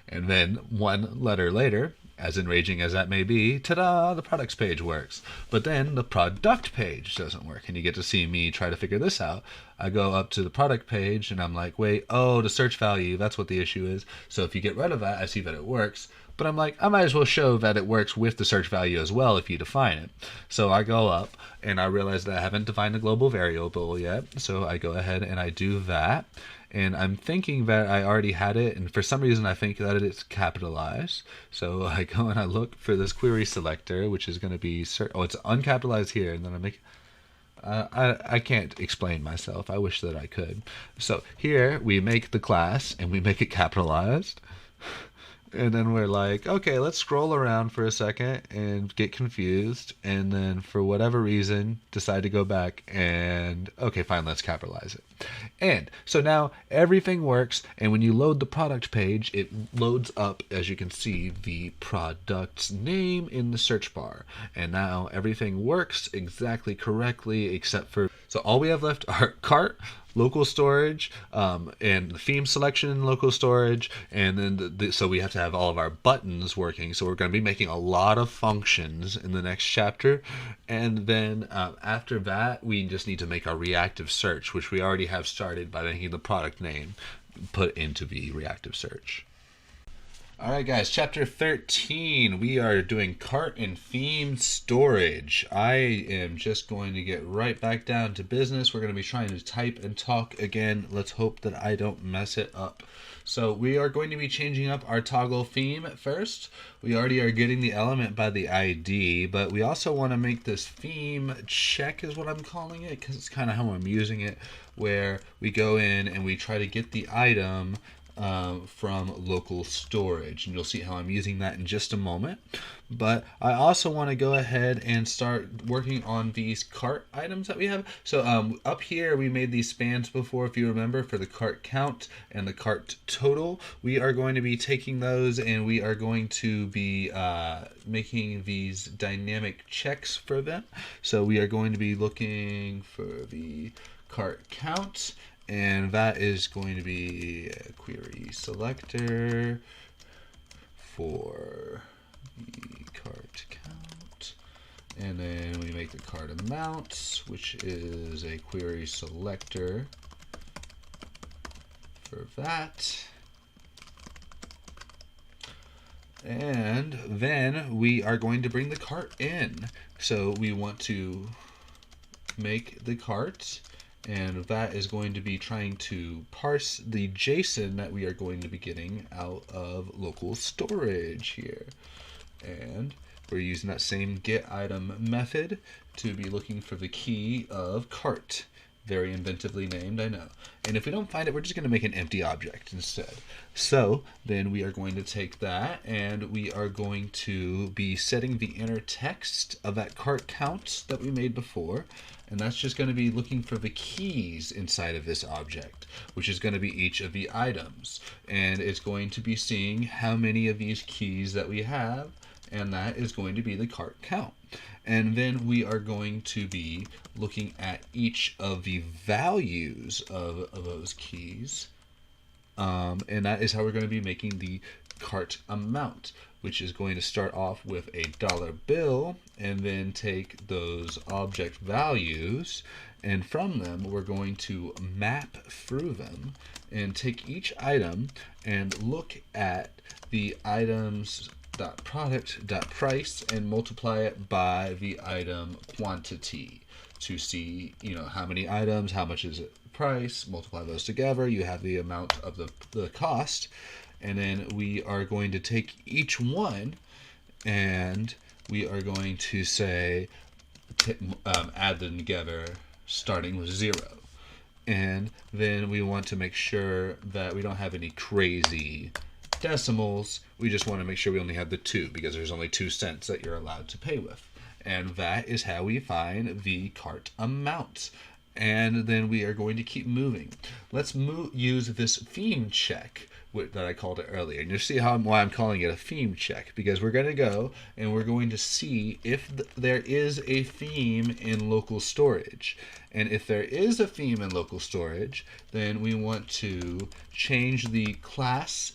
And then one letter later, as enraging as that may be, ta-da, the products page works. But then the product page doesn't work, and you get to see me try to figure this out. I go up to the product page, and I'm like, wait, oh, the search value, that's what the issue is. So if you get rid of that, I see that it works. But I'm like, I might as well show that it works with the search value as well if you define it. So I go up, and I realize that I haven't defined a global variable yet. So I go ahead and I do that. And I'm thinking that I already had it, and for some reason I think that it's capitalized. So I go and I look for this query selector, which is going to be, it's uncapitalized here, and then I make, I can't explain myself. I wish that I could. So here we make the class, and we make it capitalized. And then we're like, okay, let's scroll around for a second and get confused. And then for whatever reason, decide to go back and, okay, fine, let's capitalize it. And so now everything works. And when you load the product page, it loads up, as you can see, the product's name in the search bar. And now everything works exactly correctly, except for, so all we have left are cart, local storage, and the theme selection in local storage, and then so we have to have all of our buttons working. So we're going to be making a lot of functions in the next chapter, and then after that we just need to make our reactive search, which we already have started by making the product name put into the reactive search. Alright guys, chapter 13, we are doing cart and theme storage. I am just going to get right back down to business. We're going to be trying to type and talk again. Let's hope that I don't mess it up. So we are going to be changing up our toggle theme at first. We already are getting the element by the ID, but we also want to make this theme check is what I'm calling it, because it's kind of how I'm using it, where we go in and we try to get the item from local storage, and you'll see how I'm using that in just a moment. But I also want to go ahead and start working on these cart items that we have. So up here we made these spans before, if you remember, for the cart count and the cart total. We are going to be taking those and we are going to be making these dynamic checks for them. So we are going to be looking for the cart count, and that is going to be a query selector for the cart count. And then we make the cart amount, which is a query selector for that. And then we are going to bring the cart in. So we want to make the cart, and that is going to be trying to parse the JSON that we are going to be getting out of local storage here. And we're using that same getItem method to be looking for the key of cart. Very inventively named, I know. And if we don't find it, we're just going to make an empty object instead. So then we are going to take that and we are going to be setting the inner text of that cart count that we made before. And that's just going to be looking for the keys inside of this object, which is going to be each of the items. And it's going to be seeing how many of these keys that we have, and that is going to be the cart count. And then we are going to be looking at each of the values of those keys. And that is how we're going to be making the cart amount, which is going to start off with a dollar bill and then take those object values, and from them we're going to map through them and take each item and look at the items .product.price and multiply it by the item quantity to see, how many items, how much is it price, multiply those together, you have the amount of the cost. And then we are going to take each one and we are going to say, add them together starting with 0. And then we want to make sure that we don't have any crazy decimals. We just want to make sure we only have the 2 because there's only 2 cents that you're allowed to pay with. And that is how we find the cart amount. And then we are going to keep moving. Let's use this theme check that I called it earlier. And you'll see why I'm calling it a theme check, because we're going to go and we're going to see if there is a theme in local storage. And if there is a theme in local storage, then we want to change the class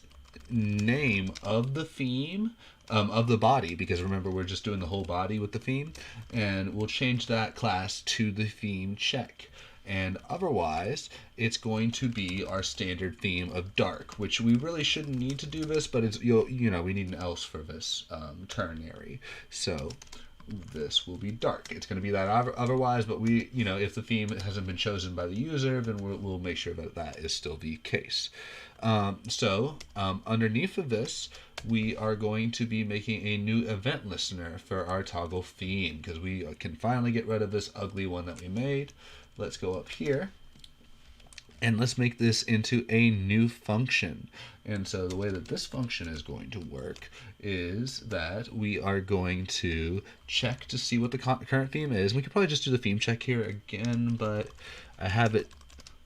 name of the theme, of the body, because remember we're just doing the whole body with the theme, and we'll change that class to the theme check. And otherwise, it's going to be our standard theme of dark, which we really shouldn't need to do this, but it's we need an else for this ternary. So this will be dark. It's going to be that otherwise, but we, if the theme hasn't been chosen by the user, then we'll make sure that that is still the case. Underneath of this, we are going to be making a new event listener for our toggle theme, because we can finally get rid of this ugly one that we made. Let's go up here and let's make this into a new function. And so the way that this function is going to work is that we are going to check to see what the current theme is. We could probably just do the theme check here again, but I have it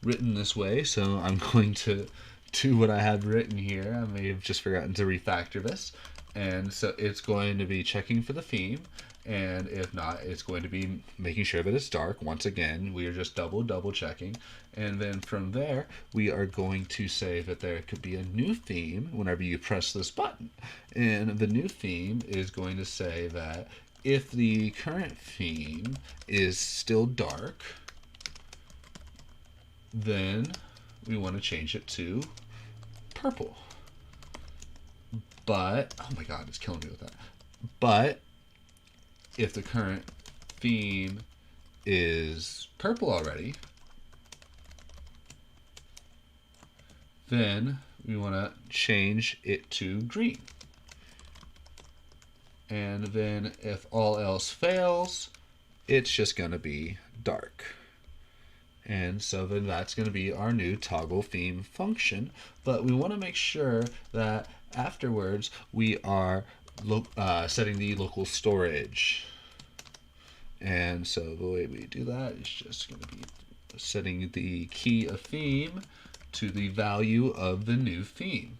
written this way, so I'm going to do what I had written here. I may have just forgotten to refactor this. And so it's going to be checking for the theme. And if not, it's going to be making sure that it's dark. Once again, we are just double checking. And then from there, we are going to say that there could be a new theme whenever you press this button. And the new theme is going to say that if the current theme is still dark, then we want to change it to purple. But, oh my god, it's killing me with that. But if the current theme is purple already, then we want to change it to green. And then if all else fails, it's just going to be dark. And so then that's going to be our new toggle theme function. But we want to make sure that afterwards we are setting the local storage. And so the way we do that is just going to be setting the key of theme to the value of the new theme,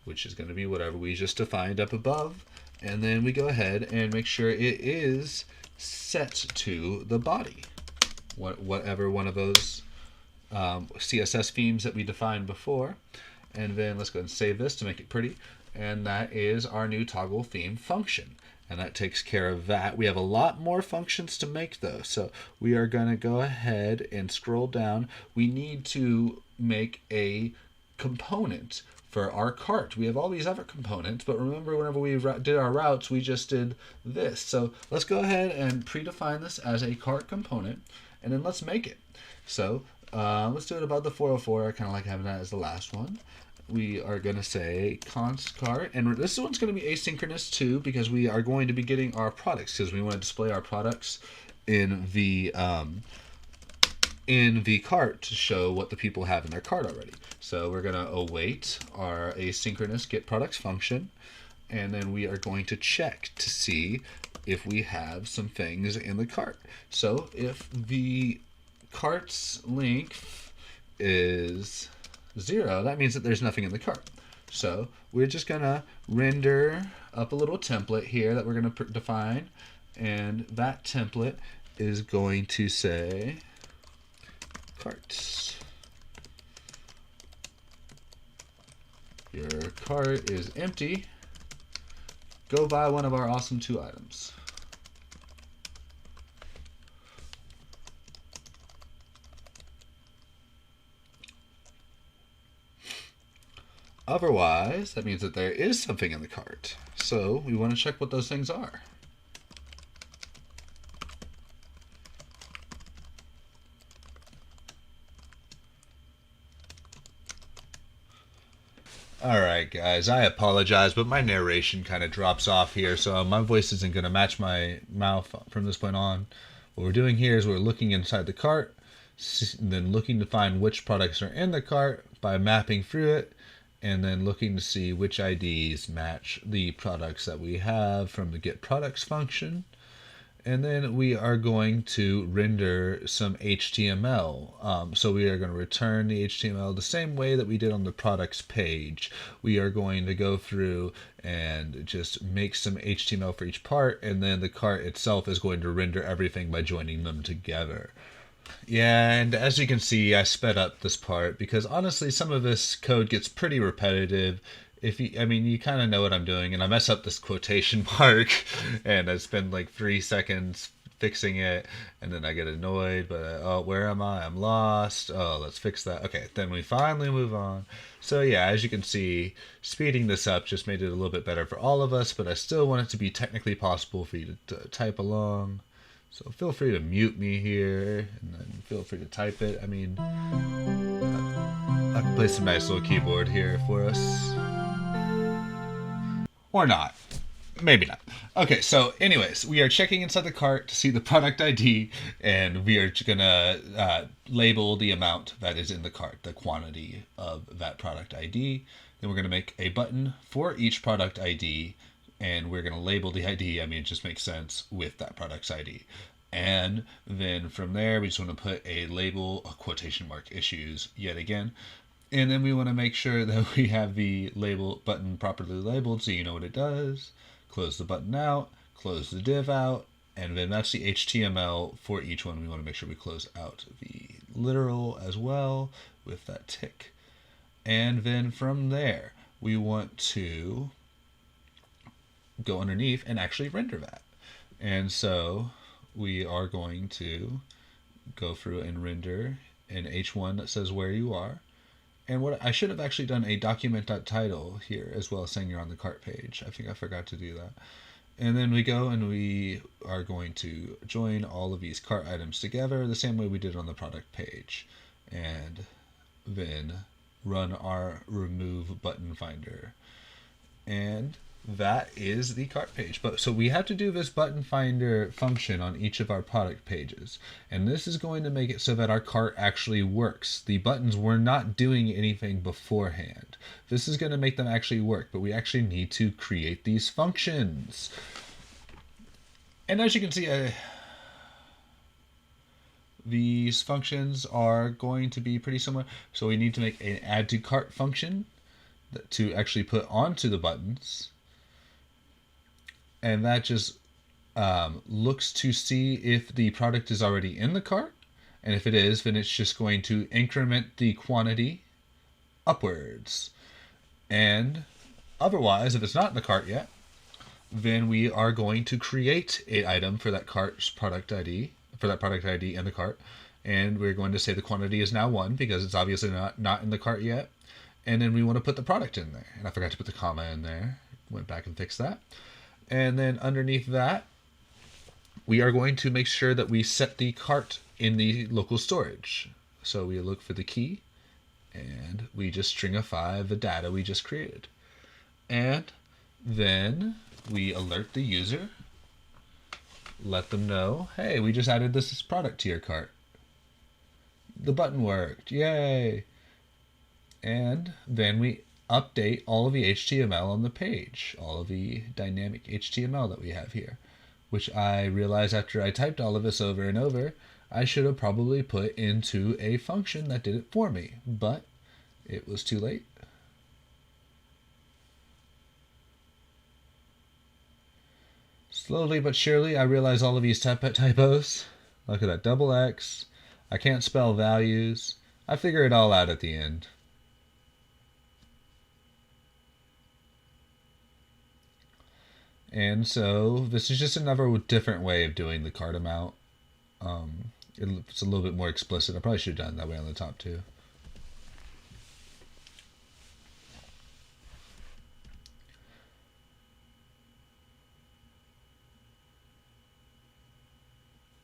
which is going to be whatever we just defined up above. And then we go ahead and make sure it is set to the body, whatever one of those CSS themes that we defined before. And then let's go ahead and save this to make it pretty. And that is our new toggle theme function. And that takes care of that. We have a lot more functions to make though. So we are going to go ahead and scroll down. We need to make a component for our cart. We have all these other components, but remember whenever we did our routes, we just did this. So let's go ahead and predefine this as a cart component, and then let's make it. So let's do it about the 404. I kind of like having that as the last one. We are going to say const cart, and this one's going to be asynchronous too, because we are going to be getting our products, because we want to display our products in the cart to show what the people have in their cart already. So we're going to await our asynchronous get products function, and then we are going to check to see if we have some things in the cart. So if the cart's length is 0, that means that there's nothing in the cart. So we're just going to render up a little template here that we're going to define, and that template is going to say carts. Your cart is empty. Go buy one of our awesome 2 items. Otherwise, that means that there is something in the cart. So we want to check what those things are. Alright guys, I apologize, but my narration kind of drops off here, so my voice isn't going to match my mouth from this point on. What we're doing here is we're looking inside the cart, then looking to find which products are in the cart by mapping through it, and then looking to see which IDs match the products that we have from the get products function. And then we are going to render some HTML. So we are going to return the HTML the same way that we did on the products page. We are going to go through and just make some HTML for each part, and then the cart itself is going to render everything by joining them together. Yeah, and as you can see, I sped up this part because honestly, some of this code gets pretty repetitive. If you, I mean, you kind of know what I'm doing, and I mess up this quotation mark, and I spend like 3 seconds fixing it, and then I get annoyed. But oh, where am I? I'm lost. Oh, let's fix that. Okay, then we finally move on. So yeah, as you can see, speeding this up just made it a little bit better for all of us. But I still want it to be technically possible for you to type along. So feel free to mute me here, and then feel free to type it. I mean, I can play some nice little keyboard here for us. Or not. Maybe not. Okay, so anyways, we are checking inside the cart to see the product ID, and we are going to label the amount that is in the cart, the quantity of that product ID. Then we're going to make a button for each product ID, and we're going to label the ID, I mean, it just makes sense, with that product's ID. And then from there, we just want to put a label, a quotation mark issues yet again. And then we want to make sure that we have the label button properly labeled so you know what it does. Close the button out, close the div out, and then that's the HTML for each one. We want to make sure we close out the literal as well with that tick. And then from there, we want to go underneath and actually render that. And so we are going to go through and render an H1 that says where you are. And what I should have actually done a document.title here as well as saying you're on the cart page. I think I forgot to do that. And then we go and we are going to join all of these cart items together the same way we did on the product page. And then run our remove button finder. And that is the cart page. But so we have to do this button finder function on each of our product pages. And this is going to make it so that our cart actually works. The buttons were not doing anything beforehand. This is going to make them actually work, but we actually need to create these functions. And as you can see, these functions are going to be pretty similar. So we need to make an add to cart function to actually put onto the buttons. And that just looks to see if the product is already in the cart. And if it is, then it's just going to increment the quantity upwards. And otherwise, if it's not in the cart yet, then we are going to create an item for that cart's product ID, for that product ID in the cart. And we're going to say the quantity is now 1 because it's obviously not in the cart yet. And then we want to put the product in there. And I forgot to put the comma in there. Went back and fixed that. And then underneath that, we are going to make sure that we set the cart in the local storage. So we look for the key, and we just stringify the data we just created. And then we alert the user, let them know, hey, we just added this product to your cart. The button worked, yay! And then we update all of the HTML on the page, all of the dynamic HTML that we have here, which I realized after I typed all of this over and over, I should have probably put into a function that did it for me, but it was too late. Slowly but surely, I realize all of these typos. Look at that double X. I can't spell values. I figure it all out at the end. And so this is just another different way of doing the cart amount. It's a little bit more explicit. I probably should have done it that way on the top too.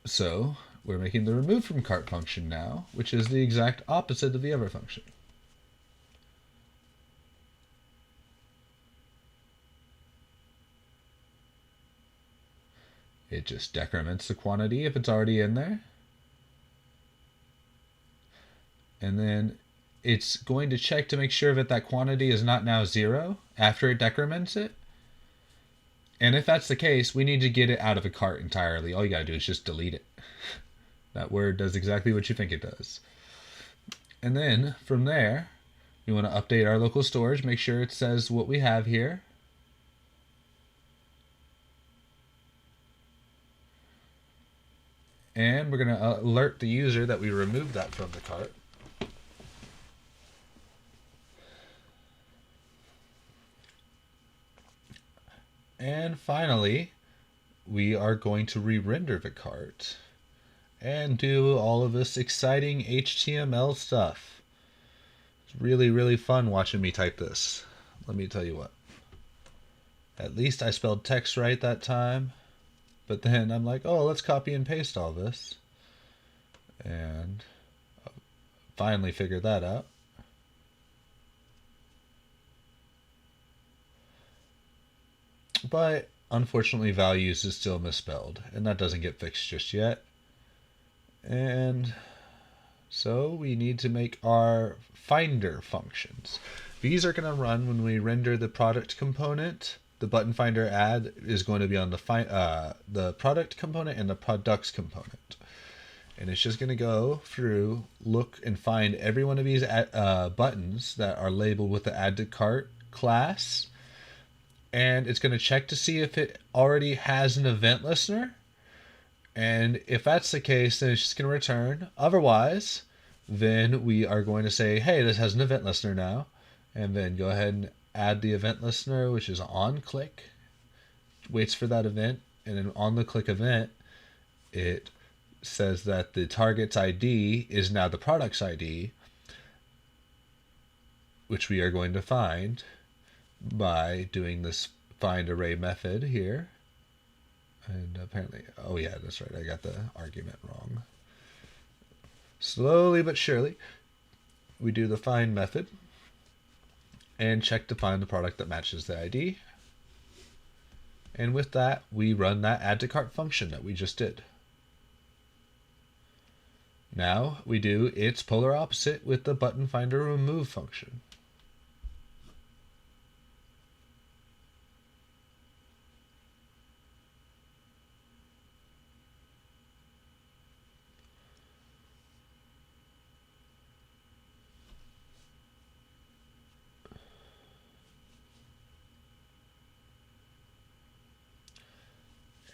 So we're making the remove from cart function now, which is the exact opposite of the other function. It just decrements the quantity if it's already in there. And then it's going to check to make sure that that quantity is not now 0 after it decrements it. And if that's the case, we need to get it out of a cart entirely. All you gotta do is just delete it. That word does exactly what you think it does. And then from there, we want to update our local storage, make sure it says what we have here. And we're going to alert the user that we removed that from the cart. And finally, we are going to re-render the cart and do all of this exciting HTML stuff. It's really, really fun watching me type this. Let me tell you what. At least I spelled text right that time. But then I'm like, oh, let's copy and paste all this. And finally figured that out. But unfortunately, values is still misspelled, and that doesn't get fixed just yet. And so we need to make our finder functions. These are going to run when we render the product component. The button finder add is going to be on the product component and the products component. And it's just going to go through, look, and find every one of these buttons that are labeled with the add to cart class. And it's going to check to see if it already has an event listener. And if that's the case, then it's just going to return. Otherwise, then we are going to say, hey, this has an event listener now. And then go ahead and add the event listener, which is on click. Waits for that event. And then on the click event, it says that the target's ID is now the product's ID, which we are going to find by doing this find array method here. And apparently, oh yeah, that's right, I got the argument wrong. Slowly but surely, we do the find method and check to find the product that matches the ID. And with that, we run that add to cart function that we just did. Now we do its polar opposite with the button finder remove function.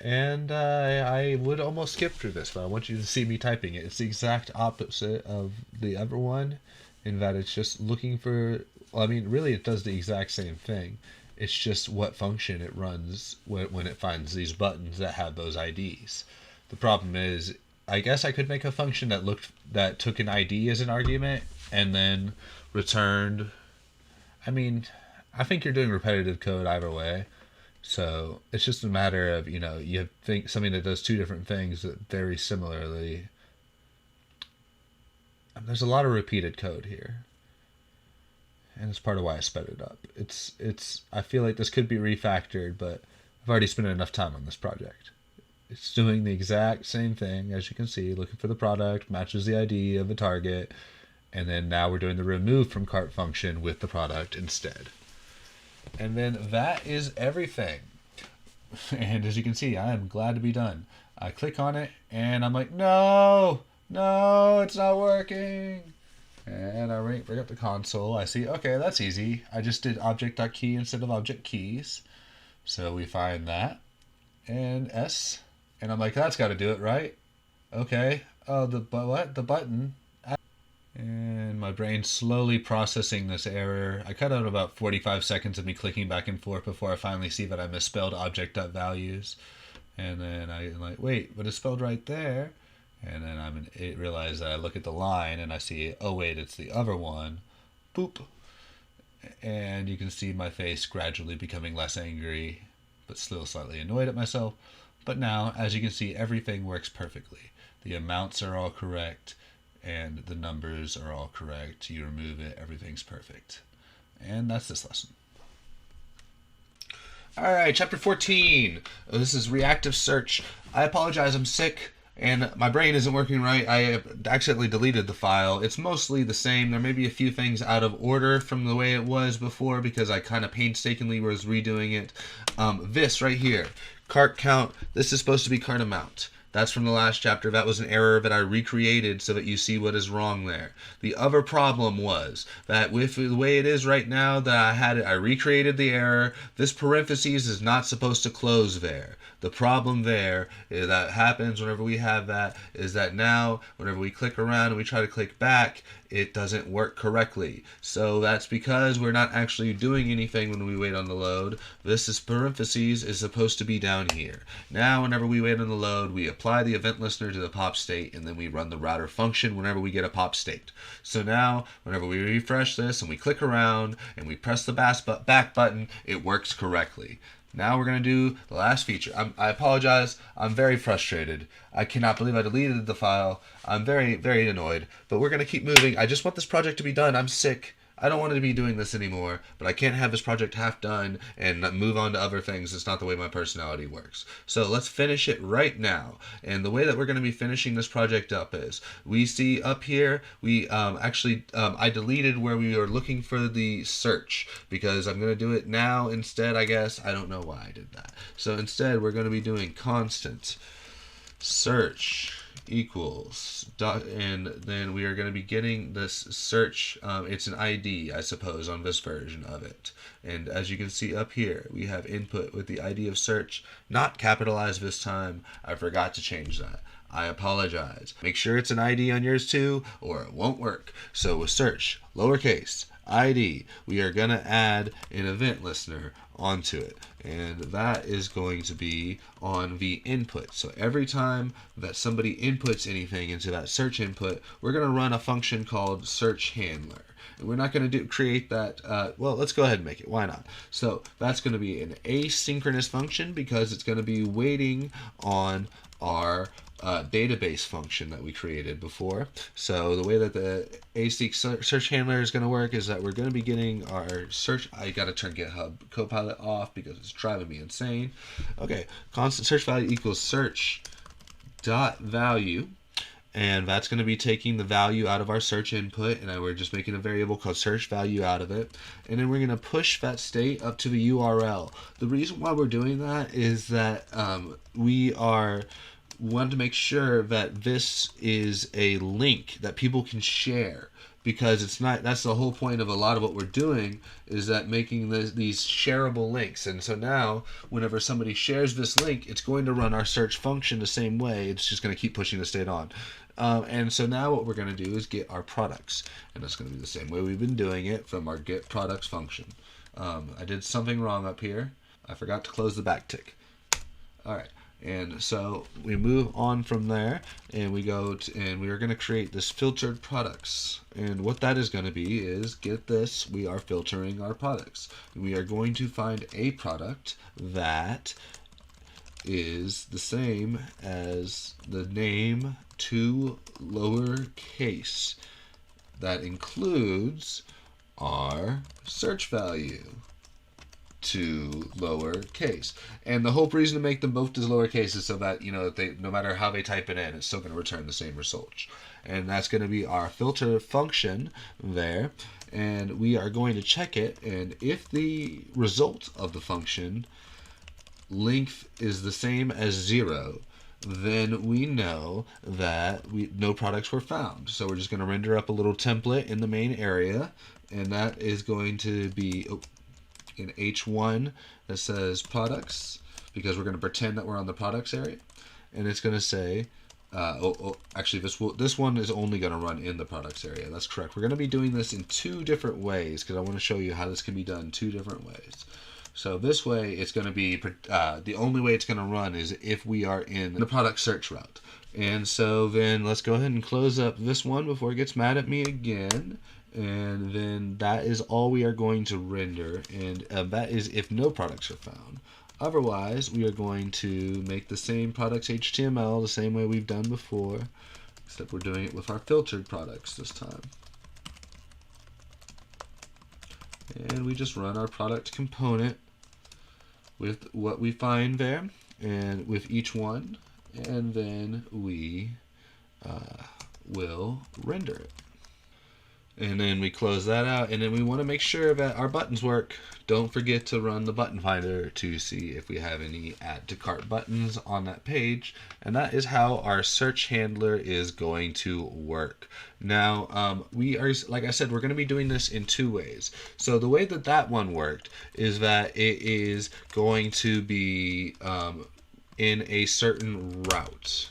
And I would almost skip through this, but I want you to see me typing it. It's the exact opposite of the other one in that it's just looking for, well, I mean, really it does the exact same thing. It's just what function it runs when it finds these buttons that have those IDs. The problem is, I guess I could make a function that took an ID as an argument and then returned. I mean, I think you're doing repetitive code either way. So it's just a matter of, you think something that does two different things that very similarly. There's a lot of repeated code here. And it's part of why I sped it up. I feel like this could be refactored, but I've already spent enough time on this project. It's doing the exact same thing, as you can see, looking for the product, matches the ID of the target, and then now we're doing the remove from cart function with the product instead. And then that is everything. And as you can see, I am glad to be done. I click on it and I'm like, no, it's not working. And I bring up the console. I see, okay, that's easy. I just did object.key instead of object keys. So we find that. And S. And I'm like, that's got to do it, right? Okay. Oh, what? The button. And my brain's slowly processing this error. I cut out about 45 seconds of me clicking back and forth before I finally see that I misspelled object.values. And then I'm like, wait, but it's spelled right there. And then I realize that I look at the line and I see, oh wait, it's the other one. Boop. And you can see my face gradually becoming less angry, but still slightly annoyed at myself. But now, as you can see, everything works perfectly. The amounts are all correct. And the numbers are all correct. You remove it, everything's perfect. And that's this lesson. All right, chapter 14. This is reactive search. I apologize, I'm sick. And my brain isn't working right. I accidentally deleted the file. It's mostly the same. There may be a few things out of order from the way it was before because I kind of painstakingly was redoing it. This right here, cart count, this is supposed to be cart amount. That's from the last chapter. That was an error that I recreated so that you see what is wrong there. The other problem was that with the way it is right now that I recreated the error. This parentheses is not supposed to close there. The problem there is that happens whenever we have that is that now whenever we click around and we try to click back, it doesn't work correctly. So that's because we're not actually doing anything when we wait on the load. This is parentheses is supposed to be down here. Now whenever we wait on the load, we apply the event listener to the pop state and then we run the router function whenever we get a pop state. So now whenever we refresh this and we click around and we press the back button, it works correctly. Now we're going to do the last feature. I apologize. I'm very frustrated. I cannot believe I deleted the file. I'm very, very annoyed. But we're going to keep moving. I just want this project to be done. I'm sick. I don't want to be doing this anymore, but I can't have this project half done and move on to other things. It's not the way my personality works. So let's finish it right now. And the way that we're going to be finishing this project up is we see up here, I deleted where we were looking for the search because I'm going to do it now instead, I guess. I don't know why I did that. So instead, we're going to be doing constant search equals dot, and then we are going to be getting this search. It's an ID, I suppose, on this version of it. And as you can see up here, we have input with the ID of search, not capitalized this time. I forgot to change that. I apologize. Make sure it's an ID on yours too, or it won't work. So with search, lowercase, ID, we are going to add an event listener onto it, and that is going to be on the input. So every time that somebody inputs anything into that search input, we're going to run a function called search handler. And we're not going to create that. Well, let's go ahead and make it. Why not? So that's going to be an asynchronous function because it's going to be waiting on our database function that we created before. So the way that the async search handler is going to work is that we're going to be getting our search. I got to turn GitHub Copilot off because it's driving me insane. Okay, constant search value equals search dot value. And that's going to be taking the value out of our search input, and we're just making a variable called search value out of it. And then we're going to push that state up to the URL. The reason why we're doing that is that we want to make sure that this is a link that people can share, because it's not. That's the whole point of a lot of what we're doing, is that making these shareable links. And so now whenever somebody shares this link, it's going to run our search function the same way. It's just going to keep pushing the state on. And so now what we're going to do is get our products, and it's going to be the same way we've been doing it from our get products function. I did something wrong up here. I forgot to close the backtick. All right. And so we move on from there, and we go to, and we are going to create this filtered products. And what that is going to be is, get this, we are filtering our products. We are going to find a product that is the same as the name to lowercase. That includes our search value to lowercase. And the whole reason to make them both as lowercase is so that, they, no matter how they type it in, it's still going to return the same result. And that's going to be our filter function there. And we are going to check it, and if the result of the function length is the same as 0, then we know that no products were found. So we're just going to render up a little template in the main area, and that is going to be in H1 that says products, because we're going to pretend that we're on the products area, and it's going to say actually this one is only going to run in the products area. That's correct. We're going to be doing this in 2 different ways, because I want to show you how this can be done 2 different ways. So this way, it's going to be the only way it's going to run is if we are in the product search route. And so then let's go ahead and close up this one before it gets mad at me again. And then that is all we are going to render, and that is if no products are found. Otherwise, we are going to make the same products HTML the same way we've done before, except we're doing it with our filtered products this time. And we just run our product component with what we find there, and with each one and then we will render it. And then we close that out, and then we want to make sure that our buttons work. Don't forget to run the button finder to see if we have any add to cart buttons on that page. And that is how our search handler is going to work. Now, we are, like I said, we're going to be doing this in two ways. So the way that that one worked is that it is going to be in a certain route.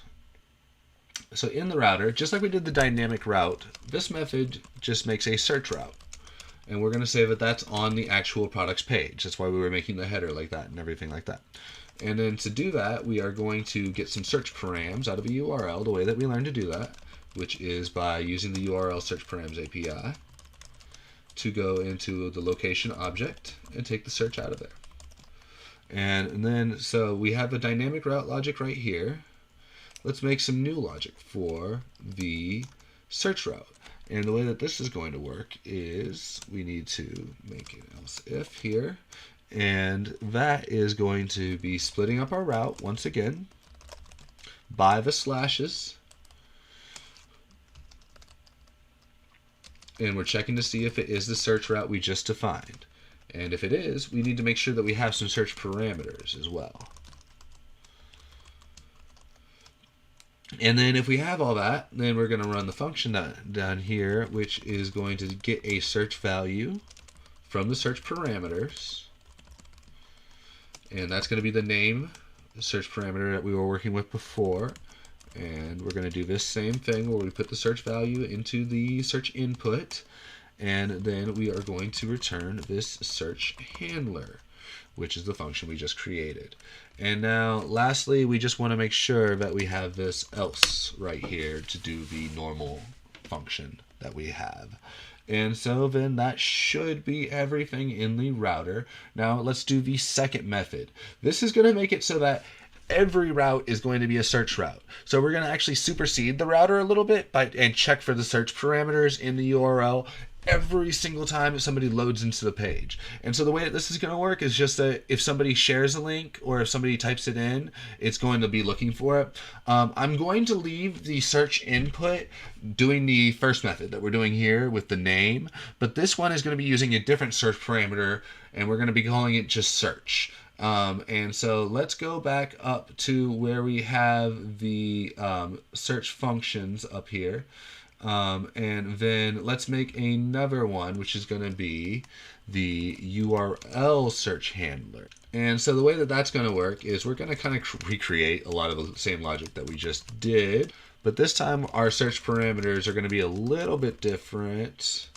So in the router, just like we did the dynamic route, this method just makes a search route. And we're going to say that that's on the actual products page. That's why we were making the header like that and everything like that. And then to do that, we are going to get some search params out of a URL, the way that we learned to do that, which is by using the URL search params API to go into the location object and take the search out of there. And then, so we have the dynamic route logic right here. Let's make some new logic for the search route. And the way that this is going to work is we need to make an else if here. And that is going to be splitting up our route once again by the slashes. And we're checking to see if it is the search route we just defined. And if it is, we need to make sure that we have some search parameters as well. And then if we have all that, then we're going to run the function down here, which is going to get a search value from the search parameters. And that's going to be the name, the search parameter that we were working with before. And we're going to do this same thing where we put the search value into the search input. And then we are going to return this search handler, which is the function we just created. And now, lastly, we just want to make sure that we have this else right here to do the normal function that we have. And so then that should be everything in the router. Now let's do the second method. This is going to make it so that every route is going to be a search route. So we're going to actually supersede the router a little bit and check for the search parameters in the URL every single time that somebody loads into the page. And so the way that this is going to work is just that if somebody shares a link or if somebody types it in, it's going to be looking for it. I'm going to leave the search input doing the first method that we're doing here with the name, but this one is going to be using a different search parameter, and we're going to be calling it just search. And so let's go back up to where we have the search functions up here. And then let's make another one, which is going to be the URL search handler. And so the way that that's going to work is we're going to kind of recreate a lot of the same logic that we just did, but this time our search parameters are going to be a little bit different.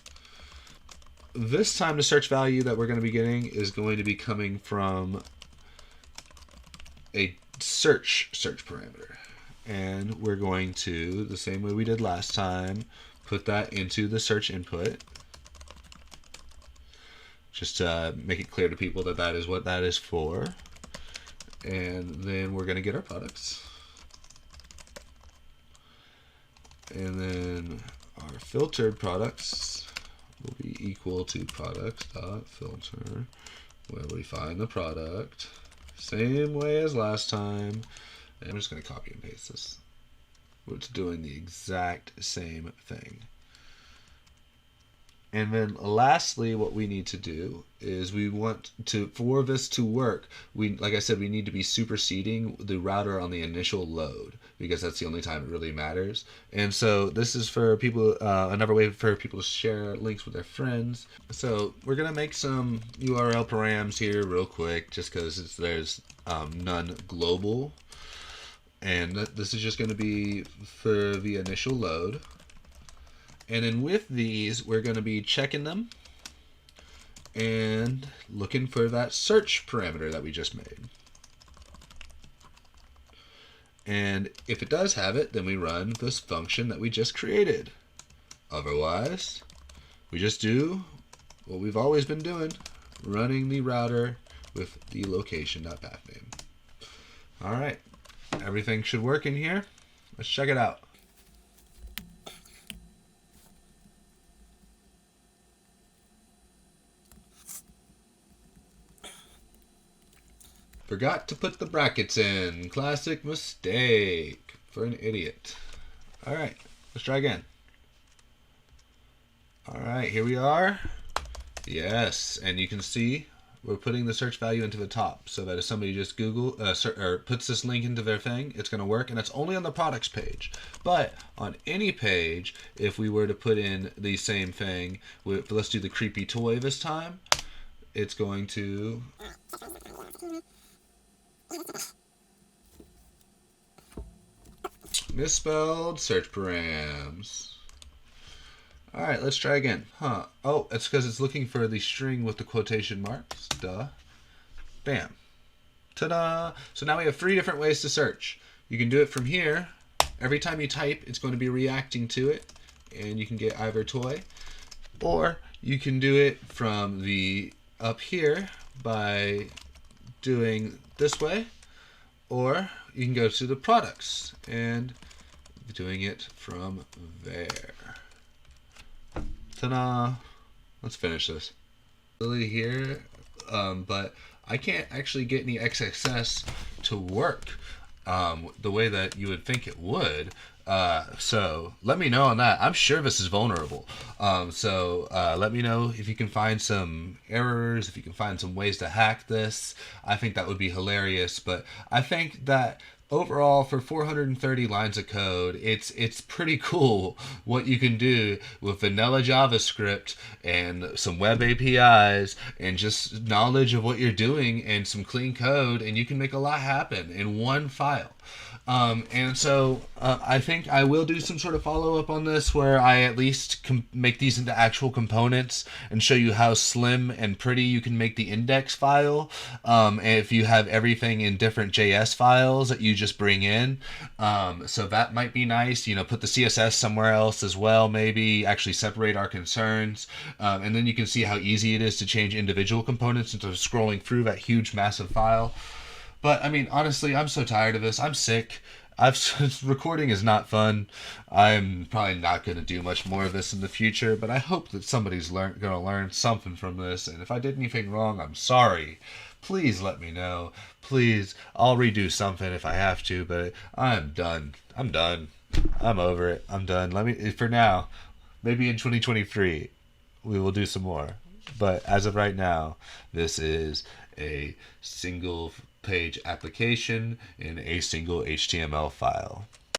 This time the search value that we're going to be getting is going to be coming from a search parameter. And we're going to, the same way we did last time, put that into the search input. Just to make it clear to people that that is what that is for. And then we're going to get our products. And then our filtered products will be equal to products.filter, where we find the product. Same way as last time. And I'm just going to copy and paste this. It's doing the exact same thing. And then lastly, what we need to do is we want to, for this to work, like I said, we need to be superseding the router on the initial load, because that's the only time it really matters. And so this is for people, another way for people to share links with their friends. So we're going to make some URL params here real quick, just because there's none global. And this is just going to be for the initial load. And then with these, we're going to be checking them and looking for that search parameter that we just made. And if it does have it, then we run this function that we just created. Otherwise, we just do what we've always been doing, running the router with the location.pathname. All right, everything should work in here. Let's check it out. Forgot to put the brackets in. Classic mistake for an idiot. All right, let's try again. All right, here we are. Yes, and you can see we're putting the search value into the top so that if somebody just Google or puts this link into their thing, it's going to work, and it's only on the products page. But on any page, if we were to put in the same thing, let's do the creepy toy this time, it's going to misspelled search params. All right, let's try again. Oh, it's because it's looking for the string with the quotation marks. Duh. Bam. Ta-da. So now we have 3 different ways to search. You can do it from here. Every time you type, it's going to be reacting to it, and you can get either toy. Or you can do it from the up here by doing this way. Or you can go to the products and doing it from there. Ta-da! Let's finish this. Really here, but I can't actually get any XXS to work the way that you would think it would. So let me know on that. I'm sure this is vulnerable. So let me know if you can find some errors, if you can find some ways to hack this. I think that would be hilarious. But I think that overall, for 430 lines of code, it's pretty cool what you can do with vanilla JavaScript and some web APIs and just knowledge of what you're doing and some clean code, and you can make a lot happen in one file. And so I think I will do some sort of follow-up on this where I at least make these into actual components and show you how slim and pretty you can make the index file. And if you have everything in different JS files that you just bring in. So that might be nice. You know, put the CSS somewhere else as well, maybe actually separate our concerns. And then you can see how easy it is to change individual components instead of scrolling through that huge, massive file. But I mean, honestly, I'm so tired of this. I'm sick. Recording is not fun. I'm probably not going to do much more of this in the future, but I hope that somebody's going to learn something from this. And if I did anything wrong, I'm sorry. Please let me know. Please, I'll redo something if I have to, but I'm done. I'm done. I'm over it. I'm done. For now, maybe in 2023, we will do some more. But as of right now, this is a single page application in a single HTML file.